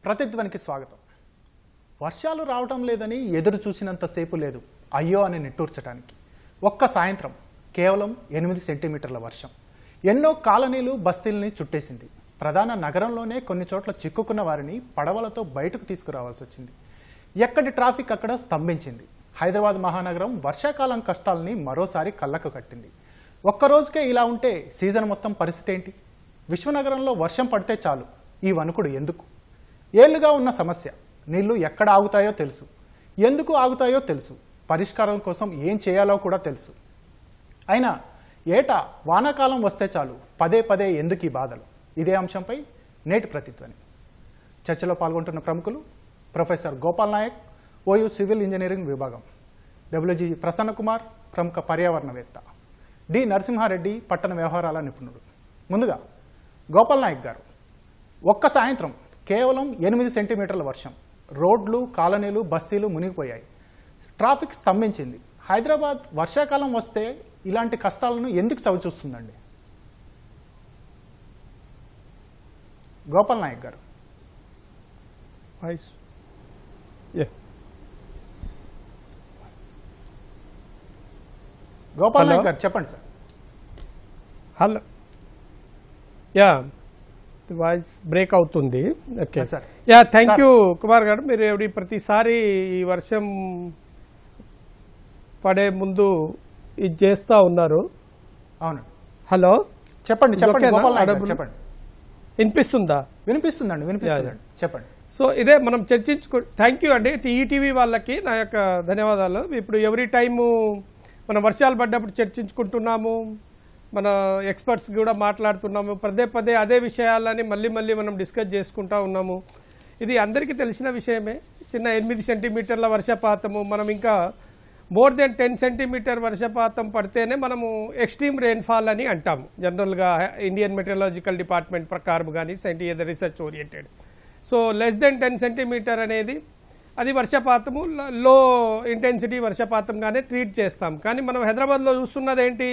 ప్రతిధ్వనికి స్వాగతం. వర్షాలు రావటం లేదని ఎదురు చూసినంతసేపు లేదు అయ్యో అని నిట్టూర్చడానికి. ఒక్క సాయంత్రం కేవలం 8 సెంటీమీటర్ల వర్షం ఎన్నో కాలనీలు బస్తీల్ని చుట్టేసింది. ప్రధాన నగరంలోనే కొన్ని చోట్ల చిక్కుకున్న వారిని పడవలతో బయటకు తీసుకురావాల్సి వచ్చింది. ఎక్కడి ట్రాఫిక్ అక్కడ స్తంభించింది. హైదరాబాద్ మహానగరం వర్షాకాలం కష్టాలని మరోసారి కళ్ళకు కట్టింది. ఒక్కరోజుకే ఇలా ఉంటే సీజన్ మొత్తం పరిస్థితి ఏంటి? విశ్వనగరంలో వర్షం పడితే చాలు ఈ వణుకుడు ఎందుకు? ఏళ్లుగా ఉన్న సమస్య. నీళ్లు ఎక్కడ ఆగుతాయో తెలుసు, ఎందుకు ఆగుతాయో తెలుసు, పరిష్కారం కోసం ఏం చేయాలో కూడా తెలుసు. అయినా ఏటా వానాకాలం వస్తే చాలు పదే పదే ఎందుకు ఈ బాధలు? ఇదే అంశంపై నేటి ప్రతిధ్వని. చర్చలో పాల్గొంటున్న ప్రముఖులు professor Gopal Naik, OU civil engineering విభాగం, డబ్ల్యూజీ ప్రసన్న కుమార్, ప్రముఖ పర్యావరణవేత్త, డి నరసింహారెడ్డి, పట్టణ వ్యవహారాల నిపుణుడు. ముందుగా గోపాల్ నాయక్ గారు, ఒక్క సాయంత్రం కేవలం 8 సెంటీమీటర్ల వర్షం, రోడ్లు, కాలనీలు, బస్తీలు మునిగిపోయాయి, ట్రాఫిక్ స్తంభించింది. హైదరాబాద్ వర్షాకాలం వస్తే ఇలాంటి కష్టాలను ఎందుకు చవిచూస్తుందండి? గోపాల్ నాయక్ గారు. గోపాల్ నాయక్ గారు చెప్పండి సార్. హలో, వాయిస్ బ్రేక్ అవుతుంది. Okay sir. Thank you Kumar గారు. మీరు ప్రతిసారి ఈ వర్షం పడే ముందు ఇది చేస్తూ ఉన్నారు. అవును. హలో, చెప్పండి చెప్పండి గోపాల్ నాయక్ గారు చెప్పండి. వినిపిస్తుందా? వినిపిస్తుందండి, వినిపిస్తుందండి, చెప్పండి. సో ఇదే మనం థ్యాంక్ యూ అండి. ఈటీవీ వాళ్ళకి నా యొక్క ధన్యవాదాలు. ఇప్పుడు ఎవ్రీ టైము మనం వర్షాలు పడ్డప్పుడు చర్చించుకుంటున్నాము, మన ఎక్స్పర్ట్స్ కూడా మాట్లాడుతున్నాము, పదే పదే అదే విషయాలని మళ్ళీ మళ్ళీ మనం డిస్కస్ చేసుకుంటూ ఉన్నాము. ఇది అందరికీ తెలిసిన విషయమే. చిన్న 8 సెంటీమీటర్ల వర్షపాతము, మనం ఇంకా మోర్ దెన్ 10 సెంటీమీటర్ వర్షపాతం పడితేనే మనము ఎక్స్ట్రీమ్ రెయిన్ఫాల్ అని అంటాము జనరల్గా ఇండియన్ మెటీరియలాజికల్ డిపార్ట్మెంట్ ప్రకారం, కానీ scientific research oriented. So less than 10 centimetre అనేది అది వర్షపాతము, లో ఇంటెన్సిటీ వర్షపాతంగానే ట్రీట్ చేస్తాం. కానీ మనం హైదరాబాద్లో చూస్తున్నది ఏంటి?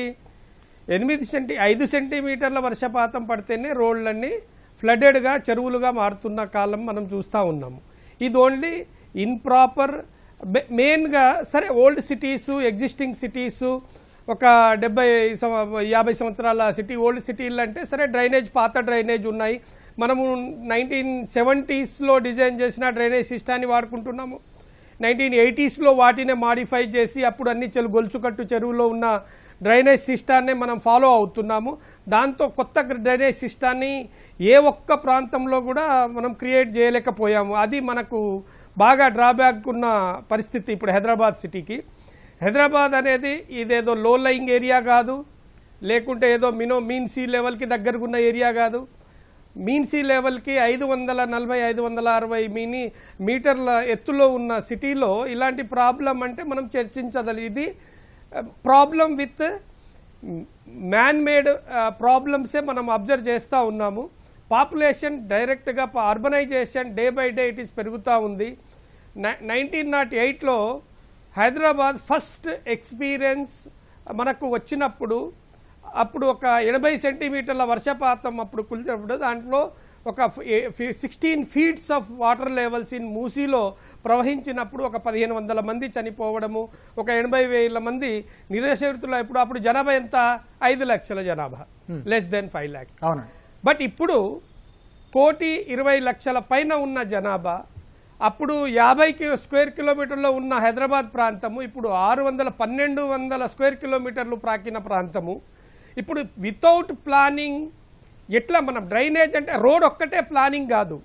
5 సెంటీమీటర్ల వర్షపాతం పడితేనే రోడ్లన్నీ ఫ్లడెడ్గా, చెరువులుగా మారుతున్న కాలం మనం చూస్తూ ఉన్నాము. ఇది ఓన్లీ ఇన్ప్రాపర్, మెయిన్గా సరే ఓల్డ్ సిటీసు, ఎగ్జిస్టింగ్ సిటీసు, ఒక 50 సంవత్సరాల సిటీ, ఓల్డ్ సిటీలు అంటే సరే డ్రైనేజ్, పాత డ్రైనేజ్ ఉన్నాయి. మనము 1970స్లో డిజైన్ చేసిన డ్రైనేజ్ సిస్టాన్ని వాడుకుంటున్నాము. 1980స్లో వాటినే మాడిఫై చేసి అప్పుడు అన్ని గొలుచుకట్టు చెరువులో ఉన్న డ్రైనేజ్ సిస్టాన్ని మనం ఫాలో అవుతున్నాము. దాంతో కొత్త డ్రైనేజ్ సిస్టాన్ని ఏ ఒక్క ప్రాంతంలో కూడా మనం క్రియేట్ చేయలేకపోయాము. అది మనకు బాగా డ్రాబ్యాక్ ఉన్న పరిస్థితి ఇప్పుడు హైదరాబాద్ సిటీకి. హైదరాబాద్ అనేది ఇదేదో లో లయింగ్ ఏరియా కాదు, లేకుంటే ఏదో మీన్ సీ లెవెల్కి దగ్గరకున్న ఏరియా కాదు. మీన్ సీ లెవెల్కి 540-560 మీటర్ల ఎత్తులో ఉన్న సిటీలో ఇలాంటి ప్రాబ్లం అంటే మనం చర్చించదలి. ఇది ప్రాబ్లం విత్ మ్యాన్ మేడ్ ప్రాబ్లమ్సే మనం అబ్జర్వ్ చేస్తూ ఉన్నాము. పాపులేషన్ డైరెక్ట్గా urbanization day by day it is పెరుగుతూ ఉంది. 1908లో హైదరాబాద్ ఫస్ట్ ఎక్స్పీరియన్స్ మనకు వచ్చినప్పుడు, అప్పుడు ఒక 80 సెంటీమీటర్ల వర్షపాతం అప్పుడు కులిచినప్పుడు దాంట్లో ఒక 16 feets of water levels in మూసీలో ప్రవహించినప్పుడు ఒక 1500 మంది చనిపోవడము, ఒక 80,000 మంది నిరాశ్రితులు. అప్పుడు జనాభా ఎంత? 5 లక్షల జనాభా, లెస్ దెన్ 5 lakhs. బట్ ఇప్పుడు 1,20,00,000 పైన ఉన్న జనాభా, అప్పుడు 50 స్క్వేర్ కిలోమీటర్లో ఉన్న హైదరాబాద్ ప్రాంతము ఇప్పుడు 1,200 స్క్వేర్ కిలోమీటర్లు ప్రాకిన ప్రాంతము. ఇప్పుడు వితౌట్ ప్లానింగ్ ఎట్లా మనం డ్రైనేజ్ అంటే రోడ్ ఒక్కటే ప్లానింగ్ కాదు,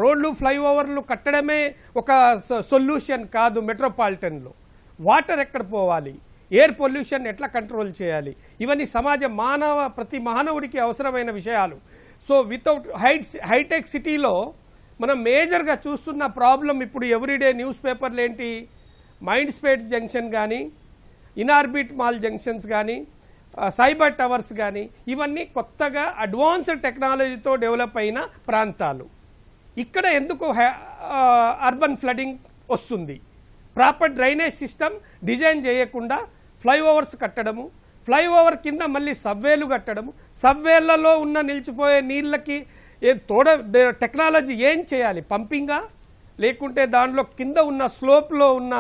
రోడ్లు, ఫ్లైఓవర్లు కట్టడమే ఒక సొల్యూషన్ కాదు. మెట్రోపాలిటన్లో వాటర్ ఎక్కడ పోవాలి, ఎయిర్ పొల్యూషన్ ఎట్లా కంట్రోల్ చేయాలి, ఇవన్నీ ప్రతి మానవుడికి అవసరమైన విషయాలు. సో వితౌట్ హైటెక్ సిటీలో మనం మేజర్గా చూస్తున్న ప్రాబ్లం ఇప్పుడు ఎవ్రీడే న్యూస్ పేపర్లు ఏంటి? మైండ్ స్పేస్ జంక్షన్ కానీ, ఇన్ఆర్బిట్ మాల్ జంక్షన్స్ కానీ, సైబర్ టవర్స్ కానీ, ఇవన్నీ కొత్తగా అడ్వాన్స్డ్ టెక్నాలజీతో డెవలప్ అయిన ప్రాంతాలు. ఇక్కడ ఎందుకు అర్బన్ ఫ్లడింగ్ వస్తుంది? ప్రాపర్ డ్రైనేజ్ సిస్టమ్ డిజైన్ చేయకుండా ఫ్లైఓవర్స్ కట్టడము, ఫ్లైఓవర్ కింద మళ్ళీ సబ్వేలు కట్టడము, సబ్వేలలో ఉన్న నిలిచిపోయే నీళ్ళకి టెక్నాలజీ ఏం చేయాలి, పంపింగా లేకుంటే దాంట్లో కింద ఉన్న స్లోప్లో ఉన్న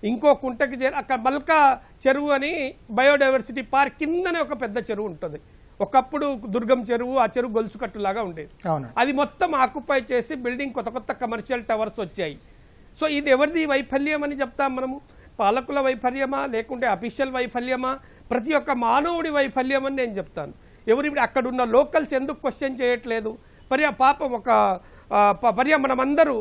ఇంకో కుంటకి అక్కడ మల్కా చెరువు అని బయోడైవర్సిటీ పార్క్ కిందనే ఒక పెద్ద చెరువు ఉంటుంది. ఒకప్పుడు దుర్గం చెరువు, ఆ చెరువు గొలుసుకట్టులాగా ఉండేది. అది మొత్తం ఆక్యుపై చేసి బిల్డింగ్ కొత్త కొత్త కమర్షియల్ టవర్స్ వచ్చాయి. సో ఇది ఎవరిది వైఫల్యం అని చెప్తాం మనము? పాలకుల వైఫల్యమా లేకుంటే అఫీషియల్ వైఫల్యమా? ప్రతి ఒక్క మానవుడి వైఫల్యం అని నేను చెప్తాను. ఇప్పుడు అక్కడున్న లోకల్స్ ఎందుకు క్వశ్చన్ చేయట్లేదు? పాపం ఒక మనమందరూ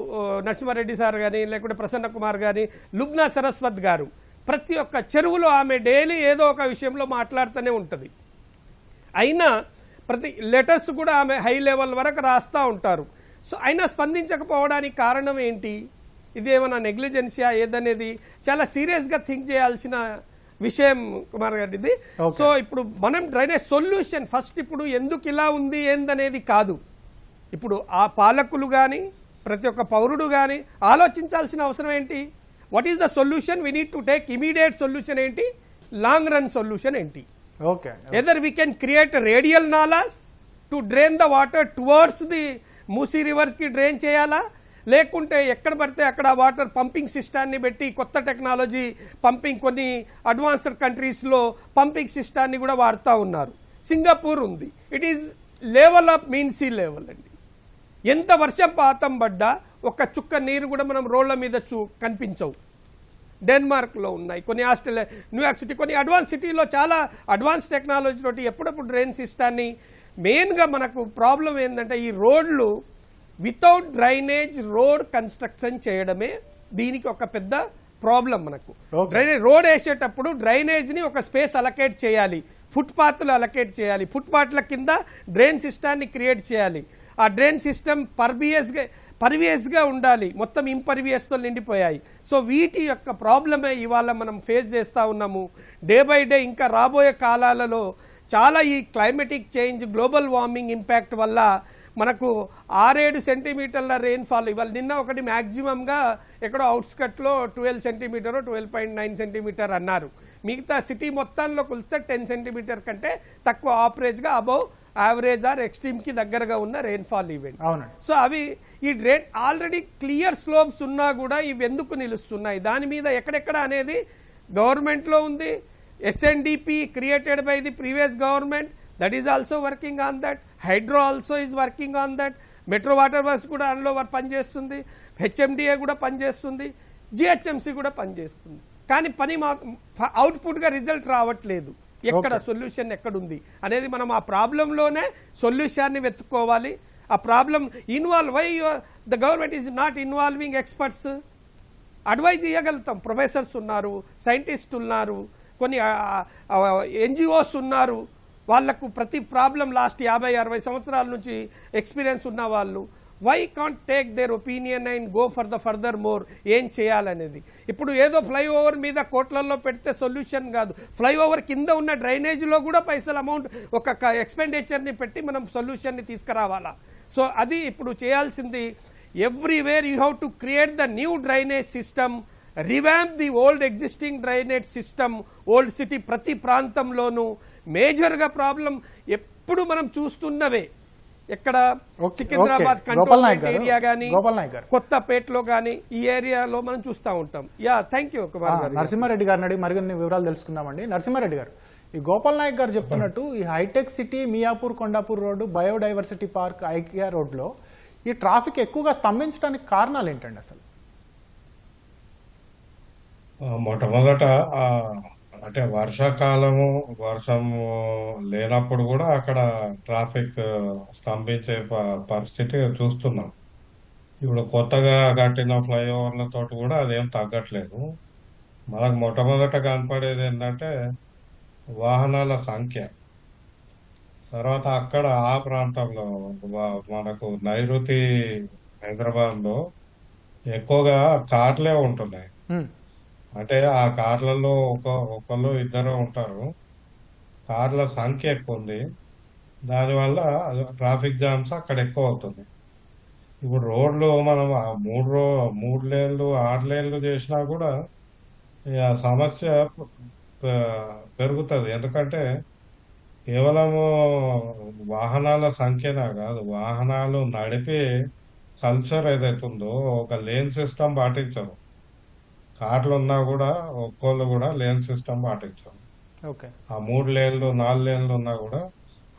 నరసింహారెడ్డి సార్ కానీ లేకుంటే ప్రసన్న కుమార్ కానీ లుబ్నా సరస్వత్ గారు ప్రతి ఒక్క చెరువులో ఆమె డైలీ ఏదో ఒక విషయంలో మాట్లాడుతూనే ఉంటుంది. అయినా ప్రతి లెటర్స్ కూడా ఆమె హై లెవెల్ వరకు రాస్తూ ఉంటారు. సో అయినా స్పందించకపోవడానికి కారణం ఏంటి? ఇదేమన్నా నెగ్లిజెన్షియా ఏదనేది చాలా సీరియస్గా థింక్ చేయాల్సిన విషయం కుమార్ గారు ఇది. సో ఇప్పుడు మనం డ్రైనేజ్ సొల్యూషన్ ఫస్ట్ ఇప్పుడు ఎందుకు ఇలా ఉంది ఏందనేది కాదు, ఇప్పుడు ఆ పాలకులు కానీ ప్రతి ఒక్క పౌరుడు కానీ ఆలోచించాల్సిన అవసరం ఏంటి? What is the solution? We need to take immediate solution ఏంటి, లాంగ్ రన్ సొల్యూషన్ ఏంటి? Either we can create radial nalas to drain the water towards the Musi రివర్స్కి డ్రైన్ చేయాలా, లేకుంటే ఎక్కడ పడితే అక్కడ వాటర్ పంపింగ్ సిస్టాన్ని పెట్టి కొత్త టెక్నాలజీ పంపింగ్, కొన్ని అడ్వాన్స్డ్ కంట్రీస్లో పంపింగ్ సిస్టాన్ని కూడా వాడుతూ ఉన్నారు. సింగపూర్ ఉంది, it is level of mean sea level అండి. ఎంత వర్షం పాతం పడ్డా ఒక చుక్క నీరు కూడా మనం రోడ్ల మీద కనిపించవు. డెన్మార్క్లో ఉన్నాయి కొన్ని, ఆస్ట్రేలియా, న్యూయార్క్ సిటీ, కొన్ని అడ్వాన్స్ సిటీలో చాలా అడ్వాన్స్ టెక్నాలజీ తోటి ఎప్పుడప్పుడు డ్రైన్ సిస్టాన్ని. మెయిన్గా మనకు ప్రాబ్లం ఏంటంటే ఈ రోడ్లు వితౌట్ డ్రైనేజ్ రోడ్ కన్స్ట్రక్షన్ చేయడమే దీనికి ఒక పెద్ద ప్రాబ్లం మనకు. డ్రైనేజ్ రోడ్ వేసేటప్పుడు డ్రైనేజ్ని ఒక స్పేస్ అలకేట్ చేయాలి, ఫుట్పాత్లు అలకేట్ చేయాలి, ఫుట్పాత్ల కింద డ్రైన్ సిస్టాన్ని క్రియేట్ చేయాలి. ఆ డ్రైన్ సిస్టమ్ పర్వియస్గా ఉండాలి, మొత్తం ఇంపర్వియస్తో నిండిపోయాయి. సో వీటి యొక్క ప్రాబ్లమే ఇవాళ మనం ఫేస్ చేస్తూ ఉన్నాము. డే బై డే ఇంకా రాబోయే కాలాలలో చాలా ఈ climatic change, global warming impact వల్ల మనకు 6-7 సెంటీమీటర్ల రెయిన్ఫాల్. ఇవాళ నిన్న ఒకటి మ్యాక్సిమంగా ఎక్కడో అవుట్స్కట్లో 12 సెంటీమీటర్, 12.9 సెంటీమీటర్ అన్నారు. మిగతా సిటీ మొత్తంలో కొలిస్తే 10 సెంటీమీటర్ కంటే తక్కువ ఆపరేజ్గా అబౌవ్ యావరేజ్ ఆర్ ఎక్స్ట్రీమ్కి దగ్గరగా ఉన్న రెయిన్ఫాల్ ఈవెంట్. సో అవి ఈ ఆల్రెడీ క్లియర్ స్లోప్స్ ఉన్నా కూడా ఇవి ఎందుకు నిలుస్తున్నాయి, దాని మీద ఎక్కడెక్కడ అనేది గవర్నమెంట్లో ఉంది. SNDP created by the previous government, that is also working on that. Hydro also is working on that. Metro Water Works కూడా అందులో పనిచేస్తుంది, HMDA కూడా పనిచేస్తుంది, GHMC కూడా పనిచేస్తుంది. కానీ పని అవుట్పుట్గా రిజల్ట్ రావట్లేదు. ఎక్కడ సొల్యూషన్ ఎక్కడుంది అనేది మనం ఆ ప్రాబ్లంలోనే సొల్యూషన్ని వెతుక్కోవాలి. ఆ problem why the government is not involving experts? Advise ఇవ్వగలుగుతాం, ప్రొఫెసర్స్ ఉన్నారు, సైంటిస్ట్ ఉన్నారు, కొన్ని NGOs ఉన్నారు, వాళ్లకు ప్రతి ప్రాబ్లం లాస్ట్ 50-60 సంవత్సరాల నుంచి ఎక్స్పీరియన్స్ ఉన్న వాళ్ళు. Why can't take their opinion and go for the further more ఏం చేయాలనేది. ఇప్పుడు ఏదో ఫ్లైఓవర్ మీద కోట్లలో పెడితే సొల్యూషన్ కాదు, ఫ్లైఓవర్ కింద ఉన్న డ్రైనేజ్లో కూడా పైసలు అమౌంట్ ఒక ఎక్స్పెండిచర్ని పెట్టి మనం సొల్యూషన్ని తీసుకురావాలా. సో అది ఇప్పుడు చేయాల్సింది. Everywhere you have to create the new drainage system, revamp the old existing drainage system. Old city ప్రతి ప్రాంతంలోనూ మేజర్గా ప్రాబ్లం ఎప్పుడు మనం చూస్తున్నవే. ఎక్కడ సికింద్రాబాద్ కంటోన్మెంట్ ఏరియా కానీ, కొత్తపేటలో కానీ ఈ ఏరియాలో మనం చూస్తూ ఉంటాం. థ్యాంక్ యూ కుమార్ గారు. నరసింహారెడ్డి గారిని అడిగి మరిన్ని వివరాలు తెలుసుకుందామండి. నరసింహారెడ్డి గారు, ఈ గోపాల్ నాయక్ గారు చెప్తున్నట్టు ఈ Hitech City, Miyapur Kondapur road, biodiversity park, IKEA రోడ్లో ఈ ట్రాఫిక్ ఎక్కువగా స్తంభించడానికి కారణాలు ఏంటండి అసలు? మొట్టమొదట అంటే వర్షాకాలము, వర్షం లేనప్పుడు కూడా అక్కడ ట్రాఫిక్ స్తంభించే పరిస్థితి చూస్తున్నాం. ఇప్పుడు కొత్తగా కట్టిన ఫ్లైఓవర్లతో కూడా అదేం తగ్గట్లేదు. మనకు మొట్టమొదట కనపడేది ఏంటంటే వాహనాల సంఖ్య. తర్వాత అక్కడ ఆ ప్రాంతంలో మనకు నైరుతి హైదరాబాద్లో ఎక్కువగా కార్లే ఉంటున్నాయి. అంటే ఆ కార్లలో ఒకళ్ళు ఇద్దరు ఉంటారు, కార్ల సంఖ్య ఎక్కువ ఉంది, దానివల్ల ట్రాఫిక్ జామ్స్ అక్కడ ఎక్కువ అవుతుంది. ఇప్పుడు రోడ్లు మనం 3 లేన్లు 6 లేన్లు చేసినా కూడా సమస్య పెరుగుతుంది. ఎందుకంటే కేవలము వాహనాల సంఖ్యనే కాదు, వాహనాలు నడిపే కల్చర్ ఏదైతే ఉందో ఒక లేన్ సిస్టమ్ పాటించరు. కార్లు ఉన్నా కూడా ఒక్కోళ్ళు కూడా లేన్ సిస్టమ్ పాటించరు. ఓకే. ఆ 3 లేన్లు 4 లేన్లు ఉన్నా కూడా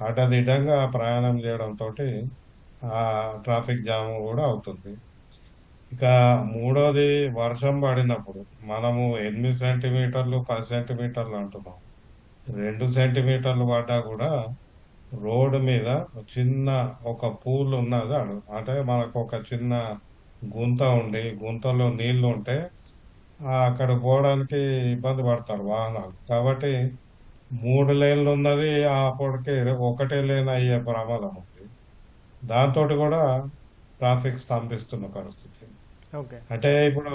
అడ్డదిడ్డంగా ప్రయాణం చేయడంతో ఆ ట్రాఫిక్ జామ్ కూడా అవుతుంది. ఇక మూడోది, వర్షం పడినప్పుడు మనము 8 సెంటీమీటర్లు 10 సెంటీమీటర్లు అంటున్నాం. 2 సెంటీమీటర్లు పడ్డా కూడా రోడ్డు మీద చిన్న ఒక పూల్ ఉన్నది అంటే మనకు ఒక చిన్న గుంత ఉండి గుంతలో నీళ్లు ఉంటే అక్కడ పోవడానికి ఇబ్బంది పడతారు వాహనాలు. కాబట్టి 3 లేన్లు ఉన్నది అప్పటికి ఒకటే లేన్ అయ్యే ప్రమాదం ఉంది. దాంతో కూడా ట్రాఫిక్ స్తంభిస్తున్న పరిస్థితి. ఓకే. అంటే ఇప్పుడు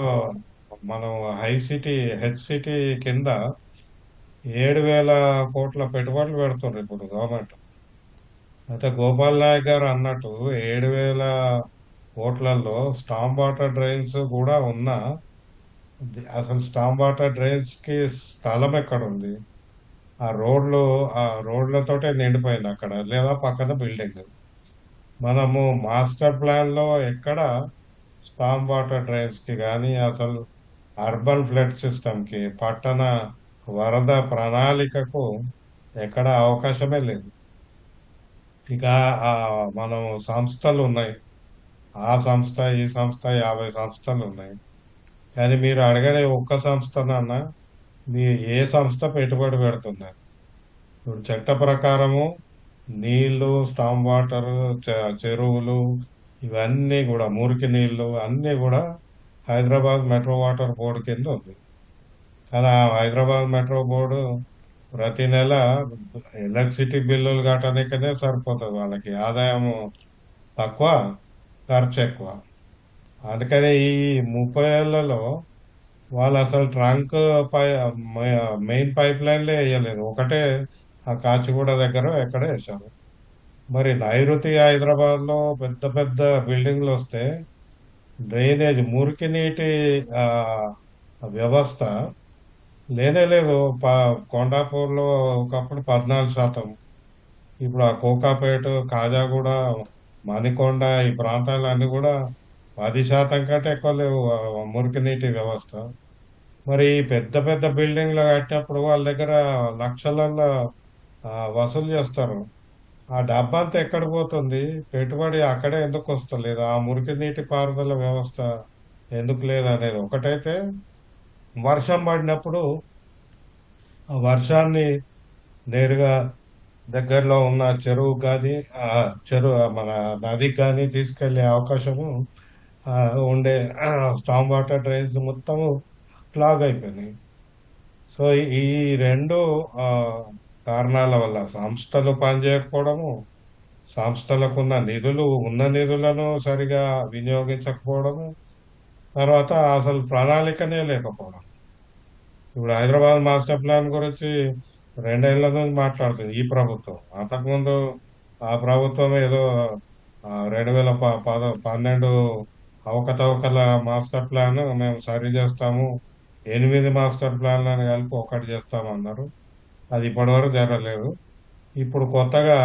మనం హెచ్ సిటీ కింద 7,000 కోట్ల పెట్టుబడులు పెడుతున్నారు ఇప్పుడు గవర్నమెంట్. అయితే గోపాల్ నాయక్ గారు అన్నట్టు 7,000 కోట్లలో స్టామ్ వాటర్ డ్రైన్స్ కూడా ఉన్నా అసలు స్టామ్ వాటర్ డ్రైన్స్ కి స్థలం ఎక్కడ ఉంది? ఆ రోడ్లతోటే నిండిపోయింది అక్కడ, లేదా పక్కన బిల్డింగ్. మనము మాస్టర్ ప్లాన్ లో ఎక్కడ స్టామ్ వాటర్ డ్రైన్స్ కి కానీ, అసలు అర్బన్ ఫ్లడ్ సిస్టమ్ కి, పట్టణ వరద ప్రణాళికకు ఎక్కడ అవకాశమే లేదు. ఇక మనం సంస్థలు ఉన్నాయి, ఆ సంస్థ ఈ సంస్థ 50 సంస్థలు ఉన్నాయి. కానీ మీరు అడగనే ఒక్క సంస్థనన్నా మీ ఏ సంస్థ పెట్టుబడి పెడుతున్నారు? ఇప్పుడు చట్ట ప్రకారము నీళ్లు, స్టామ్ వాటర్, చెరువులు, ఇవన్నీ కూడా మురికి నీళ్లు అన్నీ కూడా హైదరాబాద్ మెట్రో వాటర్ బోర్డు కింద ఉంది. కానీ ఆ హైదరాబాద్ మెట్రో బోర్డు ప్రతి నెల ఎలక్ట్రిసిటీ బిల్లులు కట్టడానికనే సరిపోతుంది. వాళ్ళకి ఆదాయము తక్కువ, ఖర్చు ఎక్కువ. అందుకని ఈ 30 ఏళ్లలో వాళ్ళు అసలు ట్రంక్ మెయిన్ పైప్ లైన్లే వేయలేదు. ఒకటే ఆ కాచిగూడ దగ్గర ఎక్కడ వేశారు. మరి నైరుతి హైదరాబాద్ లో పెద్ద పెద్ద బిల్డింగ్లు వస్తే డ్రైనేజ్ మురికి నీటి వ్యవస్థ లేనే లేదు. కొండాపూర్లో ఒకప్పుడు 14%, ఇప్పుడు ఆ కోకాపేట, కాజాగూడ, మణికొండ ఈ ప్రాంతాలన్నీ కూడా 10% కంటే ఎక్కువ లేవు మురికి నీటి వ్యవస్థ. మరి పెద్ద పెద్ద బిల్డింగ్లు కట్టినప్పుడు వాళ్ళ దగ్గర లక్షలలో వసూలు చేస్తారు. ఆ డబ్బంతా ఎక్కడ పోతుంది? పెట్టుబడి అక్కడే ఎందుకు వస్తలేదు? ఆ మురికి నీటి పారుదల వ్యవస్థ ఎందుకు లేదనేది ఒకటైతే, వర్షం పడినప్పుడు ఆ వర్షాన్ని నేరుగా దగ్గరలో ఉన్న చెరువు కానీ మన నదికి కానీ తీసుకెళ్లే అవకాశము ఉండే స్టామ్ వాటర్ డ్రైన్స్ మొత్తము క్లాగ్ అయిపోయినాయి. సో ఈ రెండు కారణాల వల్ల సంస్థలు పనిచేయకపోవడము, సంస్థలకున్న ఉన్న నిధులను సరిగా వినియోగించకపోవడము, తర్వాత అసలు ప్రణాళికనే లేకపోవడం. ఇప్పుడు హైదరాబాద్ మాస్టర్ ప్లాన్ గురించి 2 ఏళ్ల నుంచి మాట్లాడుతుంది ఈ ప్రభుత్వం. అంతకుముందు ఆ ప్రభుత్వం ఏదో 2012 అవకతవకల మాస్టర్ ప్లాన్ మేము సరి చేస్తాము, 8 మాస్టర్ ప్లాన్లను కలిపి ఒకటి చేస్తామన్నారు. అది ఇప్పటివరకు జరగలేదు. ఇప్పుడు కొత్తగా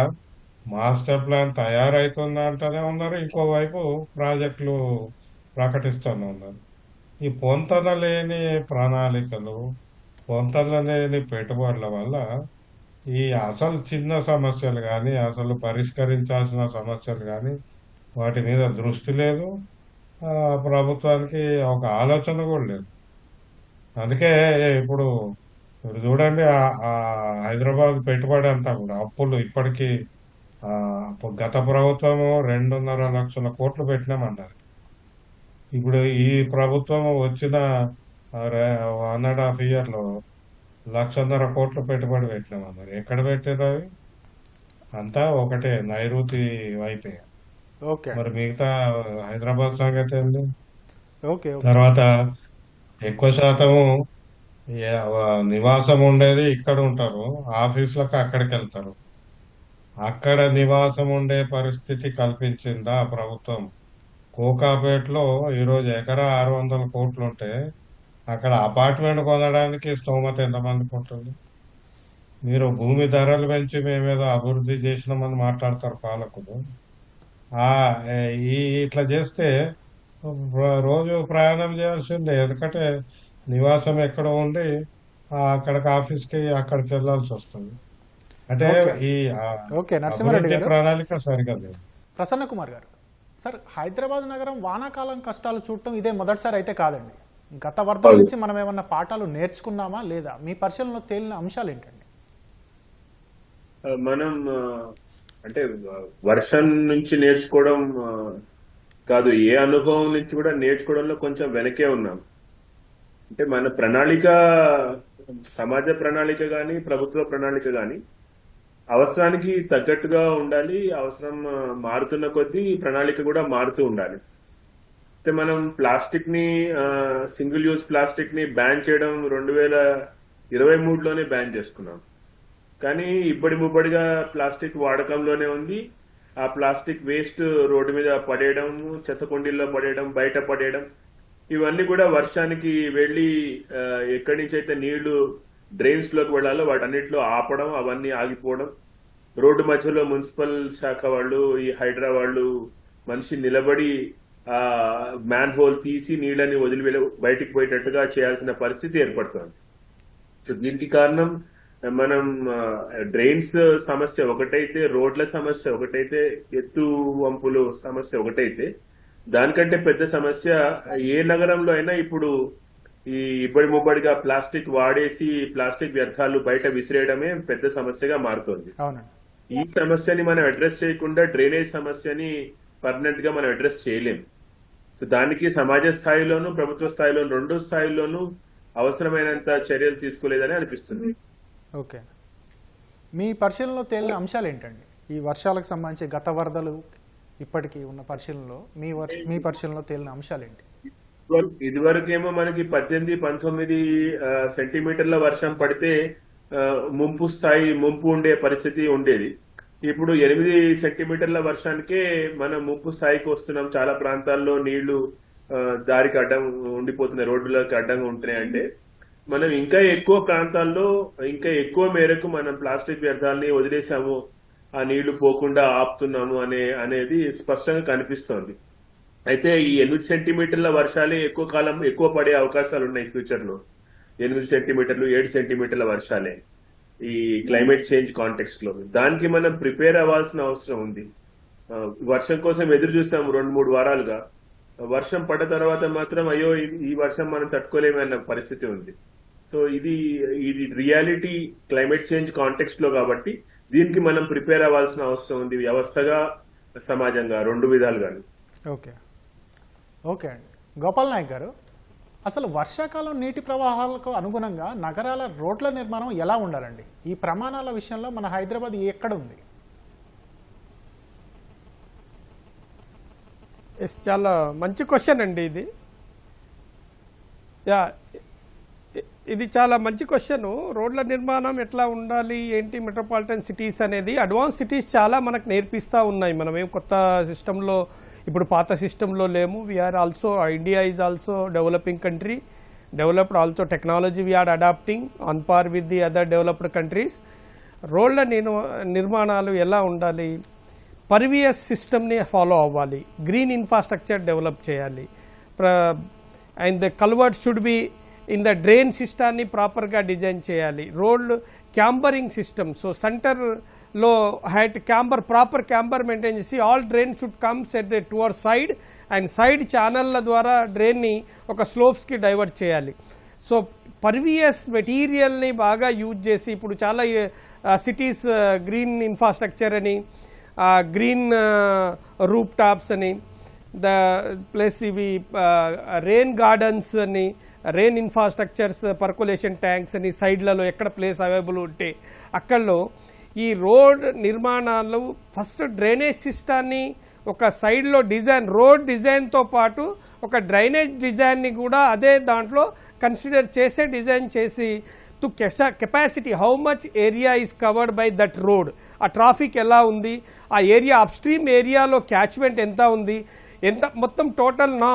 మాస్టర్ ప్లాన్ తయారైతుందంటూనే ఉన్నారు, ఇంకోవైపు ప్రాజెక్టులు ప్రకటిస్తూనే ఉన్నారు. ఈ పొంతన లేని ప్రణాళికలు, పొంతన లేని పెట్టుబడుల వల్ల ఈ అసలు చిన్న సమస్యలు కానీ, అసలు పరిష్కరించాల్సిన సమస్యలు కానీ వాటి మీద దృష్టి లేదు. ప్రభుత్వానికి ఒక ఆలోచన కూడా లేదు. అందుకే ఇప్పుడు చూడండి, హైదరాబాద్ పెట్టుబడి అంతా కూడా అప్పులు. ఇప్పటికీ గత ప్రభుత్వము 2.5 లక్షల కోట్లు పెట్టినామన్నది. ఇప్పుడు ఈ ప్రభుత్వం వచ్చిన 1.5 ఇయర్లో 1.5 కోట్లు పెట్టుబడి పెట్టినామన్నారు. ఎక్కడ పెట్టారు అవి? అంతా ఒకటే, నైరుతి వైపే. ఓకే. మరి మిగతా హైదరాబాద్ సంగతి ఏంది? ఓకే. తర్వాత ఎక్కువ శాతము నివాసం ఉండేది ఇక్కడ ఉంటారు, ఆఫీసులకు అక్కడికి వెళ్తారు. అక్కడ నివాసం ఉండే పరిస్థితి కల్పించిందా ప్రభుత్వం? కోకాపేటలో ఈరోజు ఎకరా 600 కోట్లు ఉంటే అక్కడ అపార్ట్మెంట్ కొనడానికి స్తోమత ఎంతమందికి ఉంటుంది? మీరు భూమి ధరలు పెంచి మేమేదో అభివృద్ధి చేసినామని మాట్లాడతారు పాలకులు. ఆ ఇట్లా చేస్తే రోజు ప్రయాణం చేయాల్సిందే, ఎందుకంటే నివాసం ఎక్కడ ఉండి అక్కడికి ఆఫీస్కి అక్కడికి వెళ్ళాల్సి వస్తుంది. అంటే ఈ ఓకే నరసింహారెడ్డి అభివృద్ధి గారు. ప్రణాళిక సరిగా లేదు. ప్రసన్న కుమార్ గారు, సార్ హైదరాబాద్ నగరం వానాకాలం కష్టాలు చూడటం ఇదే మొదటిసారి అయితే కాదండి. గత వరదల నుంచి మనం ఏమన్నా పాఠాలు నేర్చుకున్నామా లేదా? మీ పరిశీలనలో తేలిన అంశాలు ఏంటండి? మనం అంటే వర్షం నుంచి నేర్చుకోవడం కాదు, ఏ అనుభవం నుంచి కూడా నేర్చుకోవడంలో కొంచెం వెనకే ఉన్నాం. అంటే మన ప్రణాళిక, సమాజ ప్రణాళిక గాని ప్రభుత్వ ప్రణాళిక గాని అవసరానికి తగ్గట్టుగా ఉండాలి. అవసరం మారుతున్న కొద్దీ ప్రణాళిక కూడా మారుతూ ఉండాలి. అయితే మనం ప్లాస్టిక్ ని, సింగిల్ యూజ్ ప్లాస్టిక్ ని బ్యాన్ చేయడం 2023లోనే బ్యాన్ చేసుకున్నాం. కానీ ఇబ్బడి ముబ్బడిగా ప్లాస్టిక్ వాడకంలోనే ఉంది. ఆ ప్లాస్టిక్ వేస్ట్ రోడ్డు మీద పడేయడం, చెత్త కుండీల్లో పడేయడం, బయట పడేయడం, ఇవన్నీ కూడా వర్షానికి వెళ్లి ఎక్కడి నుంచి అయితే నీళ్లు డ్రైన్స్ లోకి వెళ్లాలో వాటన్నిటిలో ఆపడం, అవన్నీ ఆగిపోవడం. రోడ్డు మధ్యలో మున్సిపల్ శాఖ వాళ్ళు, ఈ హైడ్రా వాళ్ళు మనిషి నిలబడి ఆ మ్యాన్ హోల్ తీసి నీళ్ళని వదిలి బయటికి పోయేటట్టుగా చేయాల్సిన పరిస్థితి ఏర్పడుతోంది. సో దీనికి కారణం మనం డ్రైన్స్ సమస్య ఒకటైతే, రోడ్ల సమస్య ఒకటైతే, ఎత్తు వంపులు సమస్య ఒకటైతే, దానికంటే పెద్ద సమస్య ఏ నగరంలో అయినా ఇప్పుడు ఈ ఇబ్బడి ముబ్బడిగా ప్లాస్టిక్ వాడేసి ప్లాస్టిక్ వ్యర్థాలు బయట విసిరేయడమే పెద్ద సమస్యగా మారుతోంది. అవునండి. ఈ సమస్యని మనం అడ్రస్ చేయకుండా డ్రైనేజ్ సమస్యని పర్మనెంట్ గా మనం అడ్రస్ చేయలేం. సో దానికి సమాజ స్థాయిలోనూ ప్రభుత్వ స్థాయిలోనూ రెండు స్థాయిల్లోనూ అవసరమైనంత చర్యలు తీసుకోలేదని అనిపిస్తుంది. ఓకే, మీ పరిశీలనలో తేలిన అంశాలు ఏంటండి? ఈ వర్షాలకు సంబంధించి గత వరదలు ఇప్పటికీ ఉన్న పరిశీలనలో మీ పరిశీలనలో తేలిన అంశాలు ఏంటి? ఇదివరకేమో మనకి 18-19 సెంటీమీటర్ల వర్షం పడితే ముంపు ఉండే పరిస్థితి ఉండేది. ఇప్పుడు 8 సెంటీమీటర్ల వర్షానికే మనం ముంపు స్థాయికి వస్తున్నాం. చాలా ప్రాంతాల్లో నీళ్లు దారికి అడ్డం ఉండిపోతున్నాయి, రోడ్డులకు అడ్డంగా ఉంటున్నాయి. అంటే మనం ఇంకా ఎక్కువ ప్రాంతాల్లో ఇంకా ఎక్కువ మేరకు మనం ప్లాస్టిక్ వ్యర్థాలని వదిలేసాము, ఆ నీళ్లు పోకుండా ఆపుతున్నాము అనేది స్పష్టంగా కనిపిస్తోంది. అయితే ఈ 8 సెంటీమీటర్ల వర్షాలే ఎక్కువ కాలం ఎక్కువ పడే అవకాశాలు ఉన్నాయి ఫ్యూచర్ లో. 8 సెంటీమీటర్లు 7 సెంటీమీటర్ల వర్షాలే ఈ క్లైమేట్ చేంజ్ కాంటెక్స్ట్ లో. దానికి మనం ప్రిపేర్ అవ్వాల్సిన అవసరం ఉంది. వర్షం కోసం ఎదురు చూసాం 2-3 వారాలుగా. వర్షం పడ్డ తర్వాత మాత్రం అయ్యో ఈ వర్షం మనం తట్టుకోలేమన్న పరిస్థితి ఉంది. సో ఇది రియాలిటీ క్లైమేట్ చేంజ్ కాంటెక్స్ట్ లో కాబట్టి దీనికి మనం ప్రిపేర్ అవ్వాల్సిన అవసరం ఉంది, వ్యవస్థగా సమాజంగా రెండు విధాలుగాను. ఓకే ఓకే అండి. గోపాల్ నాయక్ గారు, అసలు వర్షాకాలం నీటి ప్రవాహాలకు అనుగుణంగా నగరాల రోడ్ల నిర్మాణం ఎలా ఉండాలండి? ఈ ప్రమాణాల విషయంలో మన హైదరాబాద్ ఎక్కడ ఉంది? చాలా మంచి క్వశ్చన్ అండి ఇది. ఇది చాలా మంచి క్వశ్చన్. రోడ్ల నిర్మాణం ఎట్లా ఉండాలి ఏంటి, మెట్రోపాలిటన్ సిటీస్ అనేది అడ్వాన్స్ సిటీస్ చాలా మనకు నేర్పిస్తూ ఉన్నాయి. మనం ఏం కొత్త సిస్టంలో, ఇప్పుడు పాత సిస్టంలో లేము. We're also, India is also developing country, developed also technology we're adapting on par with the other developed countries. రోడ్ల నిర్మాణాలు ఎలా ఉండాలి? పర్వియస్ సిస్టమ్ని ఫాలో అవ్వాలి, గ్రీన్ ఇన్ఫ్రాస్ట్రక్చర్ డెవలప్ చేయాలి, and the culvert should be in the drain సిస్టాన్ని ప్రాపర్గా design చేయాలి. రోడ్ క్యాంబరింగ్ సిస్టమ్, సో సెంటర్లో హైట్ ప్రాపర్ క్యాంబర్ మెయింటైన్ చేసి all drain should come set toward side and side ఛానళ్ళ ద్వారా డ్రైన్ని ఒక స్లోప్స్కి డైవర్ట్ చేయాలి. సో పర్వియస్ మెటీరియల్ని బాగా యూజ్ చేసి, ఇప్పుడు చాలా సిటీస్ గ్రీన్ ఇన్ఫ్రాస్ట్రక్చర్ అని, గ్రీన్ రూప్ టాప్స్ అని, ద ప్లస్ ఇవి రెయిన్ గార్డెన్స్ అని, రెయిన్ ఇన్ఫ్రాస్ట్రక్చర్స్, పర్కులేషన్ ట్యాంక్స్ అని సైడ్లలో ఎక్కడ ప్లేస్ అవైలబుల్ ఉంటే అక్కడలో ఈ రోడ్ నిర్మాణాలు ఫస్ట్ డ్రైనేజ్ సిస్టాన్ని ఒక సైడ్లో డిజైన్, రోడ్ డిజైన్తో పాటు ఒక డ్రైనేజ్ డిజైన్ని కూడా అదే దాంట్లో కన్సిడర్ చేసే డిజైన్ చేసి to capacity, how much area is covered by that road, ఆ ట్రాఫిక్ ఎలా ఉంది, ఆ ఏరియా అప్స్ట్రీమ్ ఏరియాలో క్యాచ్మెంట్ ఎంత ఉంది, ఎంత మొత్తం టోటల్ నా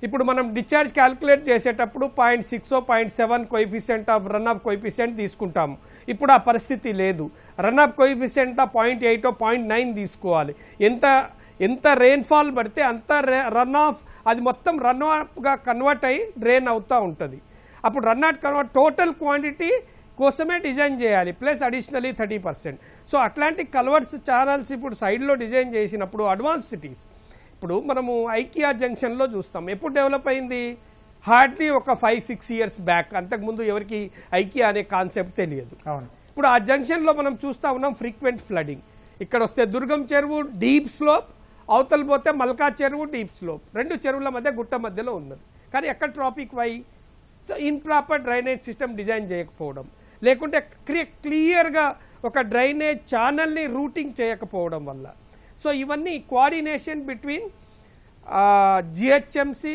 ఇప్పుడు మనం డిశ్చార్జ్ క్యాలిక్యులేట్ చేసేటప్పుడు 0.6 0.7 coefficient of run of coefficient తీసుకుంటాము. ఇప్పుడు ఆ పరిస్థితి లేదు. రన్ ఆఫ్ కోఎఫిషియంట్ 0.8 0.9 తీసుకోవాలి. ఎంత రెయిన్ఫాల్ పడితే అంత రన్ ఆఫ్ అది మొత్తం రన్ ఆఫ్గా కన్వర్ట్ అయ్యి డ్రైన్ అవుతూ ఉంటుంది. అప్పుడు run of convert total quantity కోసమే డిజైన్ చేయాలి, ప్లస్ అడిషనలీ 30%. సో అట్లాంటి కల్వర్ట్స్ ఛానల్స్ ఇప్పుడు సైడ్లో డిజైన్ చేసినప్పుడు అడ్వాన్స్ సిటీస్, ఇప్పుడు మనము ఐకియా జంక్షన్లో చూస్తాం. ఎప్పుడు డెవలప్ అయింది? హార్డ్లీ ఒక 5-6 ఇయర్స్ బ్యాక్. అంతకుముందు ఎవరికి ఐకియా అనే కాన్సెప్ట్ తెలియదు. ఇప్పుడు ఆ జంక్షన్లో మనం చూస్తూ ఉన్నాం ఫ్రీక్వెంట్ ఫ్లడింగ్. ఇక్కడ వస్తే దుర్గం చెరువు డీప్ స్లోప్, అవతల పోతే మల్కా చెరువు డీప్ స్లోప్, రెండు చెరువుల మధ్య గుట్ట మధ్యలో ఉన్నది. కానీ ఎక్కడ traffic why? So improper drainage system design చేయకపోవడం, లేకుంటే క్లియర్గా ఒక డ్రైనేజ్ ఛానల్ని రూటింగ్ చేయకపోవడం వల్ల. సో ఇవన్నీ కోఆర్డినేషన్ బిట్వీన్ జిహెచ్ఎంసి,